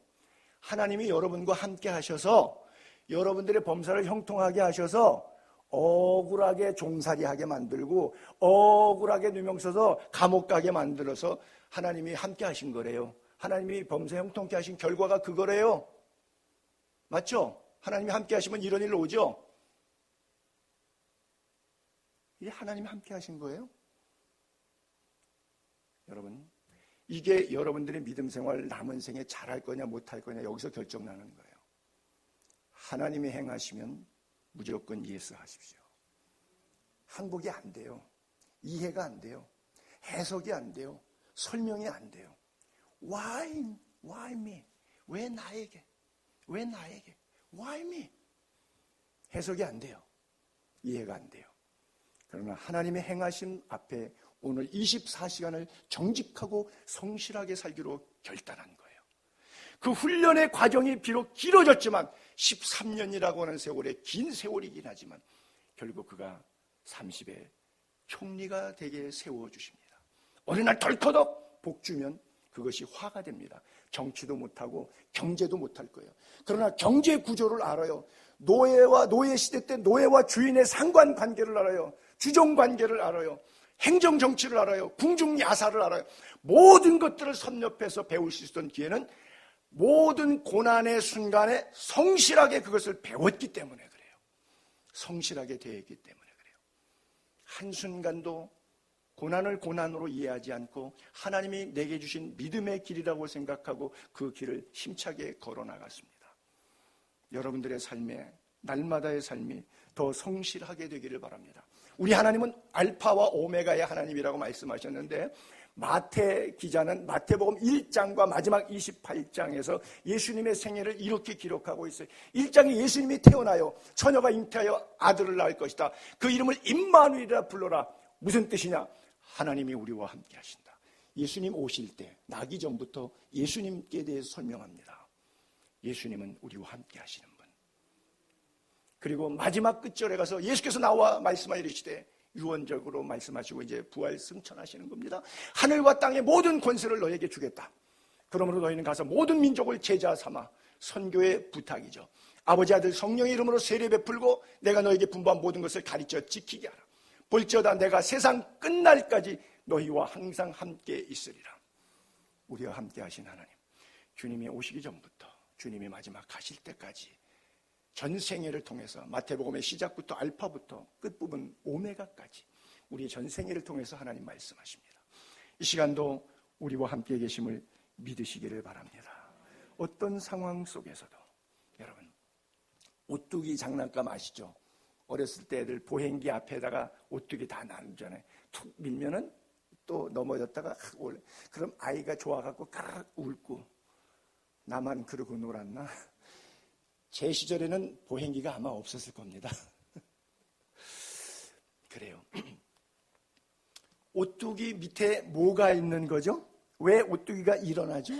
하나님이 여러분과 함께 하셔서 여러분들의 범사를 형통하게 하셔서 억울하게 종살이하게 만들고 억울하게 누명 써서 감옥 가게 만들어서 하나님이 함께 하신 거래요. 하나님이 범사 형통케 하신 결과가 그거래요. 맞죠? 하나님이 함께 하시면 이런 일 오죠? 이게 하나님이 함께 하신 거예요. 여러분, 이게 여러분들의 믿음 생활 남은 생에 잘할 거냐 못할 거냐 여기서 결정나는 거예요. 하나님이 행하시면 무조건 예스하십시오. 항복이 안 돼요. 이해가 안 돼요. 해석이 안 돼요. 설명이 안 돼요. Why me? 왜 나에게? 왜 나에게? Why me? 해석이 안 돼요. 이해가 안 돼요. 그러나 하나님의 행하심 앞에 오늘 24시간을 정직하고 성실하게 살기로 결단한 거예요. 그 훈련의 과정이 비록 길어졌지만 13년이라고 하는 세월에 긴 세월이긴 하지만 결국 그가 30에 총리가 되게 세워주십니다. 어느 날 덜커덕 복 주면 그것이 화가 됩니다. 정치도 못하고 경제도 못할 거예요. 그러나 경제 구조를 알아요. 노예 시대 때 노예와 주인의 상관관계를 알아요. 주종관계를 알아요. 행정정치를 알아요. 궁중야사를 알아요. 모든 것들을 섭렵해서 배울 수 있었던 기회는 모든 고난의 순간에 성실하게 그것을 배웠기 때문에 그래요. 성실하게 대했기 때문에 그래요. 한순간도 고난을 고난으로 이해하지 않고 하나님이 내게 주신 믿음의 길이라고 생각하고 그 길을 힘차게 걸어나갔습니다. 여러분들의 삶에 날마다의 삶이 더 성실하게 되기를 바랍니다. 우리 하나님은 알파와 오메가의 하나님이라고 말씀하셨는데 마태 기자는 마태복음 1장과 마지막 28장에서 예수님의 생애를 이렇게 기록하고 있어요. 1장에 예수님이 태어나요. 처녀가 잉태하여 아들을 낳을 것이다. 그 이름을 임마누엘이라 불러라. 무슨 뜻이냐? 하나님이 우리와 함께 하신다. 예수님 오실 때 나기 전부터 예수님께 대해서 설명합니다. 예수님은 우리와 함께 하시는 분. 그리고 마지막 끝절에 가서 예수께서 나와 말씀하여 이르시되 유언적으로 말씀하시고 이제 부활 승천하시는 겁니다. 하늘과 땅의 모든 권세를 너에게 주겠다. 그러므로 너희는 가서 모든 민족을 제자 삼아. 선교의 부탁이죠. 아버지 아들 성령의 이름으로 세례 베풀고 내가 너에게 분부한 모든 것을 가르쳐 지키게 하라. 볼지어다 내가 세상 끝날까지 너희와 항상 함께 있으리라. 우리와 함께 하신 하나님, 주님이 오시기 전부터 주님이 마지막 가실 때까지 전 생애를 통해서 마태복음의 시작부터 알파부터 끝부분 오메가까지 우리의 전 생애를 통해서 하나님 말씀하십니다. 이 시간도 우리와 함께 계심을 믿으시기를 바랍니다. 어떤 상황 속에서도 여러분 오뚜기 장난감 아시죠? 어렸을 때 애들 보행기 앞에다가 오뚜기 다 나누잖아요. 툭 밀면은 또 넘어졌다가 올래. 그럼 아이가 좋아갖고 까르르 울고 나만 그러고 놀았나? 제 시절에는 보행기가 아마 없었을 겁니다. 그래요. 오뚜기 밑에 뭐가 있는 거죠? 왜 오뚜기가 일어나죠?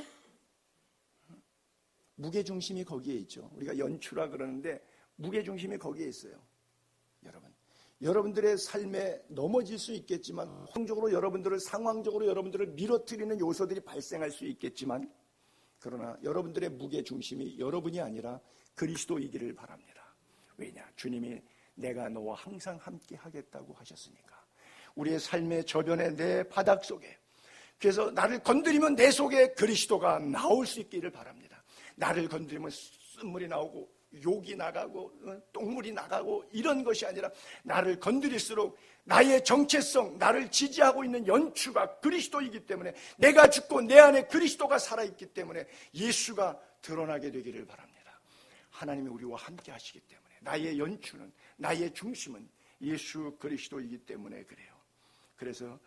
무게중심이 거기에 있죠. 우리가 연추라 그러는데 무게중심이 거기에 있어요. 여러분들의 삶에 넘어질 수 있겠지만 환경적으로 여러분들을 상황적으로 여러분들을 밀어뜨리는 요소들이 발생할 수 있겠지만 그러나 여러분들의 무게중심이 여러분이 아니라 그리스도이기를 바랍니다. 왜냐? 주님이 내가 너와 항상 함께 하겠다고 하셨으니까. 우리의 삶의 저변의 내 바닥 속에 그래서 나를 건드리면 내 속에 그리스도가 나올 수 있기를 바랍니다. 나를 건드리면 쓴물이 나오고 욕이 나가고 똥물이 나가고 이런 것이 아니라 나를 건드릴수록 나의 정체성, 나를 지지하고 있는 연추가 그리스도이기 때문에 내가 죽고 내 안에 그리스도가 살아있기 때문에 예수가 드러나게 되기를 바랍니다. 하나님이 우리와 함께 하시기 때문에 나의 연추는, 나의 중심은 예수 그리스도이기 때문에 그래요. 그래서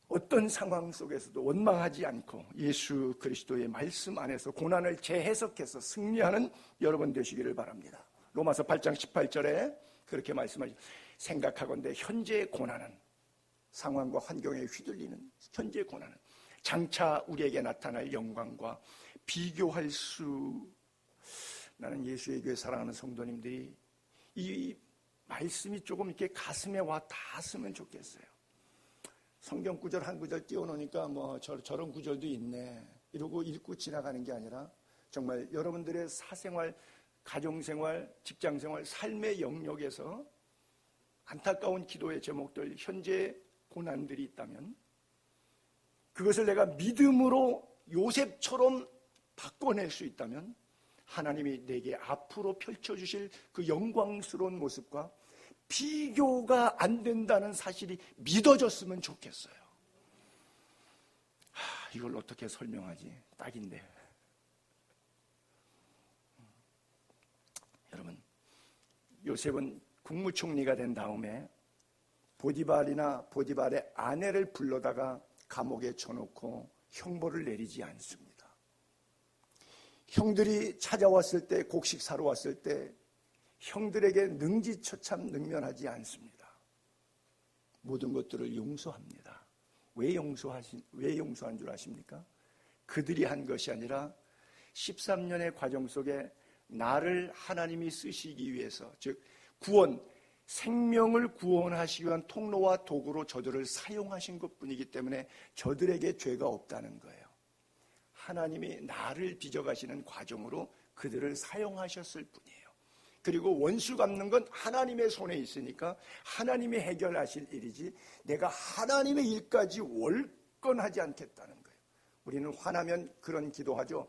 어떤 상황 속에서도 원망하지 않고 예수 그리스도의 말씀 안에서 고난을 재해석해서 승리하는 여러분 되시기를 바랍니다. 로마서 8장 18절에 그렇게 말씀하시죠. 생각하건대 현재의 고난은 상황과 환경에 휘둘리는 현재의 고난은 장차 우리에게 나타날 영광과 비교할 수. 나는 예수의 교회 사랑하는 성도님들이 이 말씀이 조금 이렇게 가슴에 와 닿았으면 좋겠어요. 성경 구절 한 구절 띄워놓으니까 뭐 저런 구절도 있네 이러고 읽고 지나가는 게 아니라 정말 여러분들의 사생활, 가정생활, 직장생활, 삶의 영역에서 안타까운 기도의 제목들, 현재 고난들이 있다면 그것을 내가 믿음으로 요셉처럼 바꿔낼 수 있다면 하나님이 내게 앞으로 펼쳐주실 그 영광스러운 모습과 비교가 안 된다는 사실이 믿어졌으면 좋겠어요. 이걸 어떻게 설명하지? 딱인데. 여러분, 요셉은 국무총리가 된 다음에 보디발의 아내를 불러다가 감옥에 쳐놓고 형벌을 내리지 않습니다. 형들이 찾아왔을 때, 곡식 사러 왔을 때 형들에게 능지처참 능멸하지 않습니다. 모든 것들을 용서합니다. 왜 용서한 줄 아십니까? 그들이 한 것이 아니라 13년의 과정 속에 나를 하나님이 쓰시기 위해서, 즉 구원, 생명을 구원하시기 위한 통로와 도구로 저들을 사용하신 것뿐이기 때문에 저들에게 죄가 없다는 거예요. 하나님이 나를 빚어가시는 과정으로 그들을 사용하셨을 뿐이에요. 그리고 원수 갚는 건 하나님의 손에 있으니까 하나님이 해결하실 일이지 내가 하나님의 일까지 월권하지 않겠다는 거예요. 우리는 화나면 그런 기도하죠.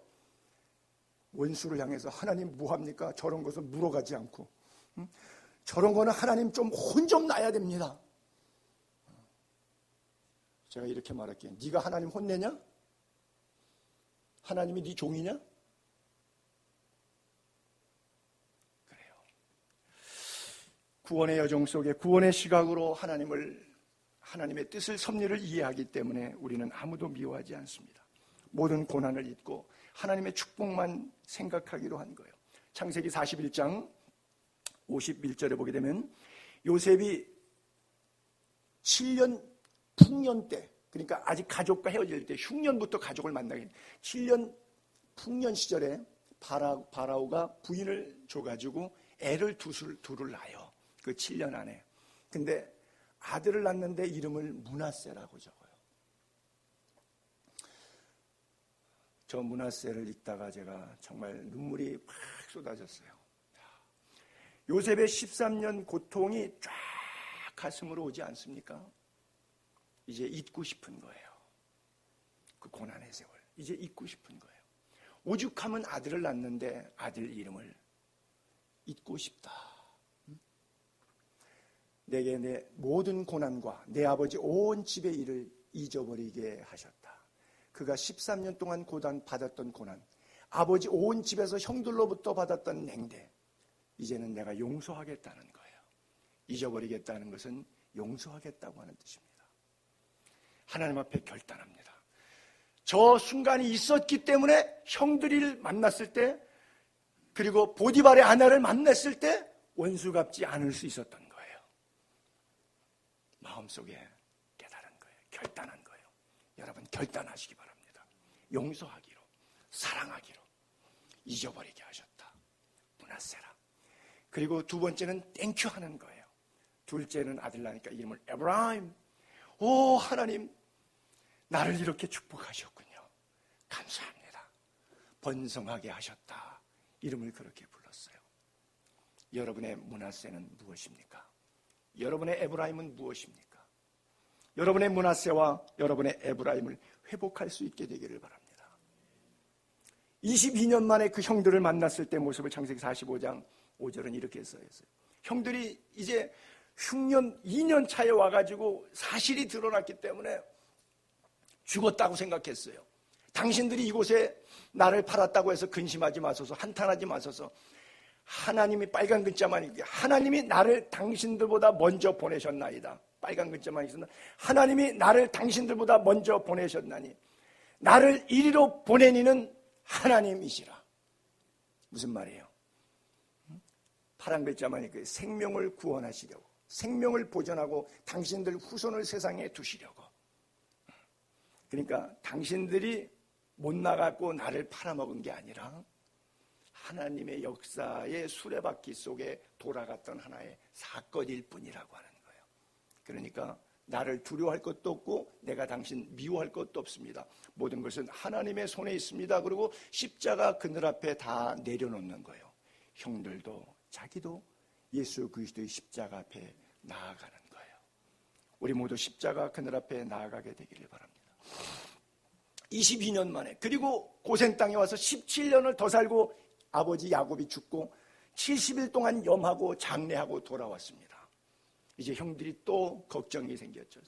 원수를 향해서 하나님 뭐합니까? 저런 것은 물어가지 않고 저런 거는 하나님 좀 혼 좀 나야 됩니다. 제가 이렇게 말할게요. 네가 하나님 혼내냐? 하나님이 네 종이냐? 그래요. 구원의 여정 속에 구원의 시각으로 하나님의 뜻을 섭리를 이해하기 때문에 우리는 아무도 미워하지 않습니다. 모든 고난을 잊고 하나님의 축복만 생각하기로 한 거예요. 창세기 41장 51절에 보게 되면 요셉이 7년 풍년 때, 그러니까 아직 가족과 헤어질 때 흉년부터 가족을 만나게 7년 풍년 시절에 바라오가 부인을 줘가지고 애를 둘을 낳아요. 그 7년 안에. 근데 아들을 낳는데 이름을 므낫세라고 적어요. 저 므낫세를 읽다가 제가 정말 눈물이 팍 쏟아졌어요. 요셉의 13년 고통이 쫙 가슴으로 오지 않습니까? 이제 잊고 싶은 거예요. 그 고난의 세월. 이제 잊고 싶은 거예요. 오죽하면 아들을 낳는데 아들 이름을 잊고 싶다. 내게 내 모든 고난과 내 아버지 온 집의 일을 잊어버리게 하셨다. 그가 13년 동안 받았던 고난, 아버지 온 집에서 형들로부터 받았던 냉대, 이제는 내가 용서하겠다는 거예요. 잊어버리겠다는 것은 용서하겠다고 하는 뜻입니다. 하나님 앞에 결단합니다. 저 순간이 있었기 때문에 형들이를 만났을 때, 그리고 보디발의 아내를 만났을 때 원수 갚지 않을 수 있었던 거예요. 마음속에 깨달은 거예요. 결단한 거예요. 여러분 결단하시기 바랍니다. 용서하기로, 사랑하기로, 잊어버리게 하셨다. 므낫세라. 그리고 두 번째는 땡큐 하는 거예요. 둘째는 아들 낳으니까 이름을 에브라임. 오 하나님, 나를 이렇게 축복하셨군요. 감사합니다. 번성하게 하셨다. 이름을 그렇게 불렀어요. 여러분의 므낫세는 무엇입니까? 여러분의 에브라임은 무엇입니까? 여러분의 므낫세와 여러분의 에브라임을 회복할 수 있게 되기를 바랍니다. 22년 만에 그 형들을 만났을 때 모습을 창세기 45장 5절은 이렇게 써 있어요. 형들이 이제 흉년 2년 차에 와가지고 사실이 드러났기 때문에 죽었다고 생각했어요. 당신들이 이곳에 나를 팔았다고 해서 근심하지 마소서, 한탄하지 마소서. 하나님이 빨간 글자만 있게 하나님이 나를 당신들보다 먼저 보내셨나이다. 빨간 글자만 있었나? 하나님이 나를 당신들보다 먼저 보내셨나니 나를 이리로 보내니는 하나님이시라. 무슨 말이에요? 파란 글자만 있게 생명을 구원하시려고, 생명을 보존하고 당신들 후손을 세상에 두시려고. 그러니까 당신들이 못 나갔고 나를 팔아먹은 게 아니라 하나님의 역사의 수레바퀴 속에 돌아갔던 하나의 사건일 뿐이라고 하는 거예요. 그러니까 나를 두려워할 것도 없고 내가 당신 미워할 것도 없습니다. 모든 것은 하나님의 손에 있습니다. 그리고 십자가 그늘 앞에 다 내려놓는 거예요. 형들도 자기도 예수 그리스도의 십자가 앞에 나아가는 거예요. 우리 모두 십자가 그늘 앞에 나아가게 되기를 바랍니다. 22년 만에, 그리고 고생 땅에 와서 17년을 더 살고 아버지 야곱이 죽고 70일 동안 염하고 장례하고 돌아왔습니다. 이제 형들이 또 걱정이 생겼죠.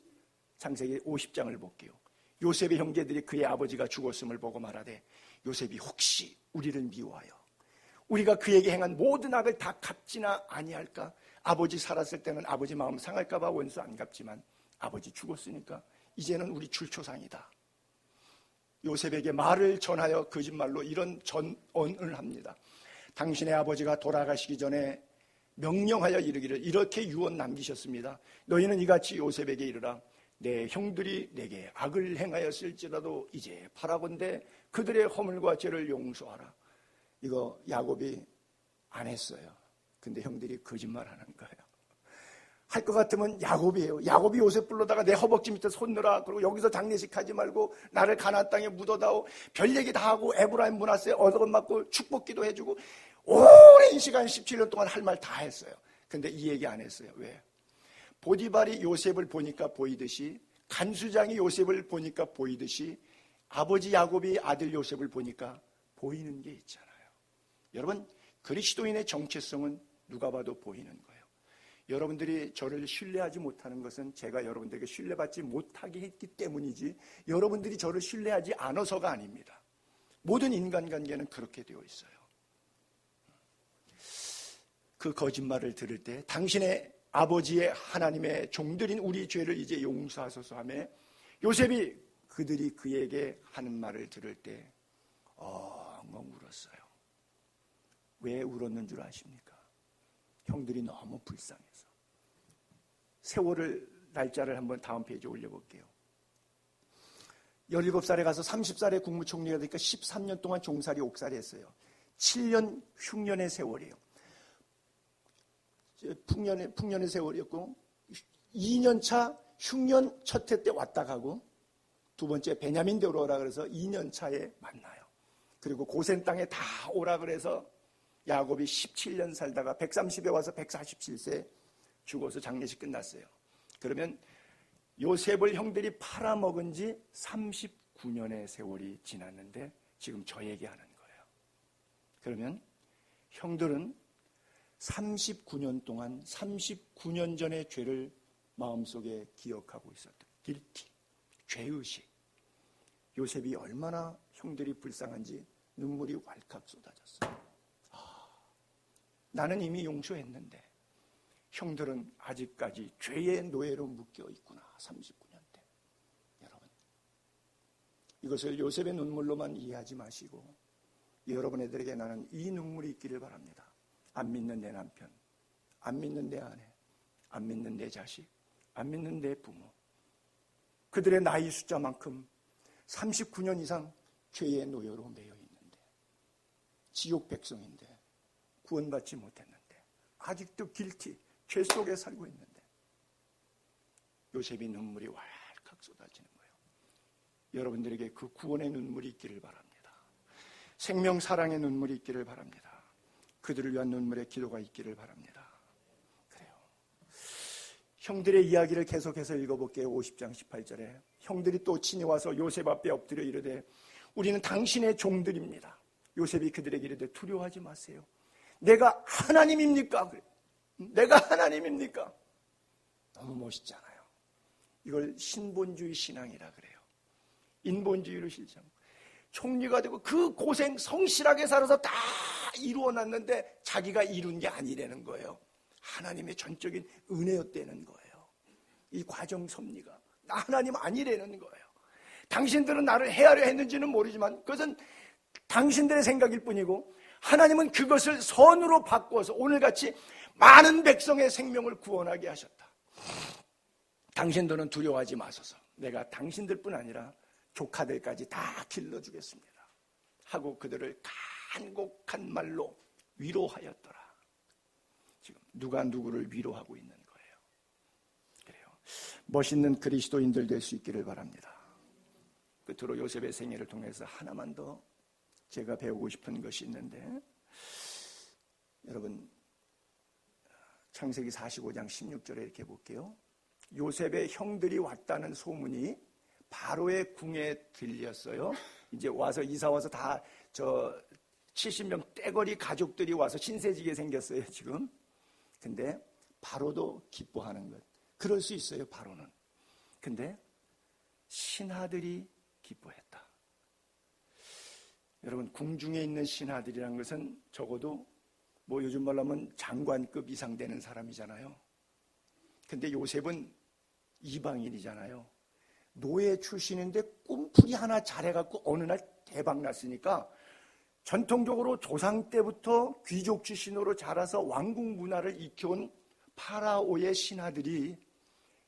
창세기 50장을 볼게요. 요셉의 형제들이 그의 아버지가 죽었음을 보고 말하되 요셉이 혹시 우리를 미워하여 우리가 그에게 행한 모든 악을 다 갚지나 아니할까? 아버지 살았을 때는 아버지 마음 상할까 봐 원수 안 갚지만 아버지 죽었으니까 이제는 우리 출초상이다. 요셉에게 말을 전하여 거짓말로 이런 전언을 합니다. 당신의 아버지가 돌아가시기 전에 명령하여 이르기를 이렇게 유언 남기셨습니다. 너희는 이같이 요셉에게 이르라. 내 형들이 내게 악을 행하였을지라도 이제 바라건대 그들의 허물과 죄를 용서하라. 이거 야곱이 안 했어요. 근데 형들이 거짓말하는 거예요. 할 것 같으면 야곱이에요. 야곱이 요셉 불러다가 내 허벅지 밑에 손 넣으라. 그리고 여기서 장례식 하지 말고 나를 가나안 땅에 묻어다오. 별 얘기 다 하고 에브라임 문하세 얻어건 맞고 축복기도 해주고 오랜 시간 17년 동안 할 말 다 했어요. 근데 이 얘기 안 했어요. 왜? 보디발이 요셉을 보니까 보이듯이, 간수장이 요셉을 보니까 보이듯이, 아버지 야곱이 아들 요셉을 보니까 보이는 게 있잖아요. 여러분, 그리스도인의 정체성은 누가 봐도 보이는 거예요. 여러분들이 저를 신뢰하지 못하는 것은 제가 여러분들에게 신뢰받지 못하게 했기 때문이지 여러분들이 저를 신뢰하지 않아서가 아닙니다. 모든 인간관계는 그렇게 되어 있어요. 그 거짓말을 들을 때 당신의 아버지의 하나님의 종들인 우리 죄를 이제 용서하소서 하며 요셉이 그들이 그에게 하는 말을 들을 때 엉엉 울었어요. 왜 울었는 줄 아십니까? 형들이 너무 불쌍해서. 세월을 날짜를 한번 다음 페이지에 올려볼게요. 17살에 가서 30살에 국무총리가 되니까 13년 동안 종살이 옥살이 했어요. 7년 흉년의 세월이에요. 풍년의 세월이었고 2년차 흉년 첫 해 때 왔다 가고 두 번째 베냐민 데로 오라 그래서 2년 차에 만나요. 그리고 고센 땅에 다 오라 그래서 야곱이 17년 살다가 130에 와서 147세 죽어서 장례식 끝났어요. 그러면 요셉을 형들이 팔아먹은 지 39년의 세월이 지났는데 지금 저 얘기하는 거예요. 그러면 형들은 39년 동안 39년 전의 죄를 마음속에 기억하고 있었다. 길티, 죄의식. 요셉이 얼마나 형들이 불쌍한지 눈물이 왈칵 쏟아졌어요. 나는 이미 용서했는데 형들은 아직까지 죄의 노예로 묶여 있구나. 39년 때. 여러분, 이것을 요셉의 눈물로만 이해하지 마시고 여러분 애들에게 나는 이 눈물이 있기를 바랍니다. 안 믿는 내 남편, 안 믿는 내 아내, 안 믿는 내 자식, 안 믿는 내 부모, 그들의 나이 숫자만큼 39년 이상 죄의 노예로 매여 있는데, 지옥 백성인데 구원받지 못했는데 아직도 길티, 죄 속에 살고 있는데 요셉이 눈물이 왈칵 쏟아지는 거예요. 여러분들에게 그 구원의 눈물이 있기를 바랍니다. 생명 사랑의 눈물이 있기를 바랍니다. 그들을 위한 눈물의 기도가 있기를 바랍니다. 그래요. 형들의 이야기를 계속해서 읽어볼게요. 50장 18절에 형들이 또 친히 와서 요셉 앞에 엎드려 이르되 우리는 당신의 종들입니다. 요셉이 그들에게 이르되 두려워하지 마세요. 내가 하나님입니까? 내가 하나님입니까? 너무 멋있잖아요. 이걸 신본주의 신앙이라 그래요. 인본주의로 실천. 총리가 되고 그 고생 성실하게 살아서 다 이루어놨는데 자기가 이룬 게 아니라는 거예요. 하나님의 전적인 은혜였다는 거예요. 이 과정 섭리가 나 하나님 아니라는 거예요. 당신들은 나를 해하려 했는지는 모르지만 그것은 당신들의 생각일 뿐이고 하나님은 그것을 선으로 바꿔서 오늘같이 많은 백성의 생명을 구원하게 하셨다. 당신들은 두려워하지 마소서. 내가 당신들뿐 아니라 조카들까지 다 길러주겠습니다 하고 그들을 간곡한 말로 위로하였더라. 지금 누가 누구를 위로하고 있는 거예요. 그래요. 멋있는 그리스도인들 될 수 있기를 바랍니다. 끝으로 요셉의 생애를 통해서 하나만 더 제가 배우고 싶은 것이 있는데, 여러분 창세기 45장 16절에 이렇게 볼게요. 요셉의 형들이 왔다는 소문이 바로의 궁에 들렸어요. 이제 와서 이사 와서 다 70명 떼거리 가족들이 와서 신세지게 생겼어요 지금. 근데 바로도 기뻐하는 것. 그럴 수 있어요 바로는. 근데 신하들이 기뻐했다. 여러분 궁중에 있는 신하들이라는 것은 적어도 뭐 요즘 말로 하면 장관급 이상 되는 사람이잖아요. 근데 요셉은 이방인이잖아요. 노예 출신인데 꿈풀이 하나 잘해갖고 어느 날 대박 났으니까 전통적으로 조상 때부터 귀족 출신으로 자라서 왕국 문화를 익혀온 파라오의 신하들이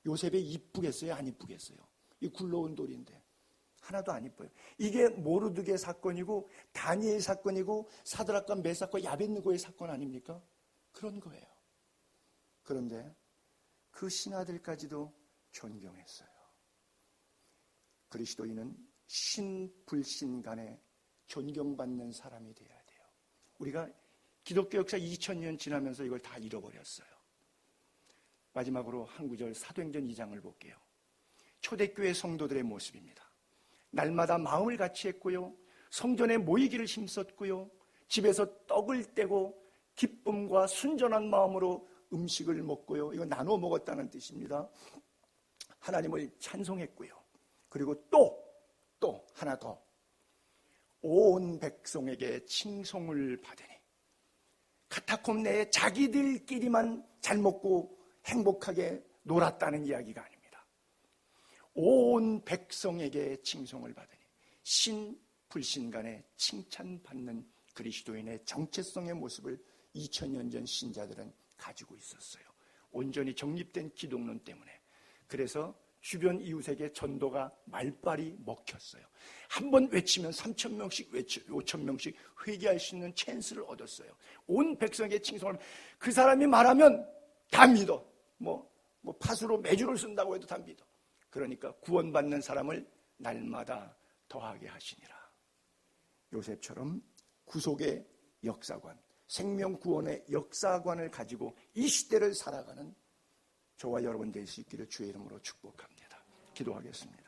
요셉이 이쁘겠어요? 안 이쁘겠어요? 이 굴러온 돌인데 하나도 안 이뻐요. 이게 모르드게 사건이고 다니엘 사건이고 사드락과 메삭과 야벳느고의 사건 아닙니까? 그런 거예요. 그런데 그 신하들까지도 존경했어요. 그리스도인은 신불신 간에 존경받는 사람이 되어야 돼요. 우리가 기독교 역사 2000년 지나면서 이걸 다 잃어버렸어요. 마지막으로 한 구절 사도행전 2장을 볼게요. 초대교회 성도들의 모습입니다. 날마다 마음을 같이 했고요, 성전에 모이기를 힘썼고요, 집에서 떡을 떼고 기쁨과 순전한 마음으로 음식을 먹고요, 이거 나눠 먹었다는 뜻입니다. 하나님을 찬송했고요. 그리고 또 하나 더, 온 백성에게 칭송을 받으니, 카타콤 내에 자기들끼리만 잘 먹고 행복하게 놀았다는 이야기가 아닙니다. 온 백성에게 칭송을 받으니, 신불신 간에 칭찬받는 그리스도인의 정체성의 모습을 2000년 전 신자들은 가지고 있었어요. 온전히 정립된 기독론 때문에. 그래서 주변 이웃에게 전도가 말빨이 먹혔어요. 한 번 외치면 3,000명씩 5,000명씩 회개할 수 있는 찬스를 얻었어요. 온 백성에게 칭송을, 그 사람이 말하면 다 믿어. 뭐 팥으로 매주를 쓴다고 해도 다 믿어. 그러니까 구원받는 사람을 날마다 더하게 하시니라. 요셉처럼 구속의 역사관, 생명 구원의 역사관을 가지고 이 시대를 살아가는 저와 여러분 될 수 있기를 주의 이름으로 축복합니다. 기도하겠습니다.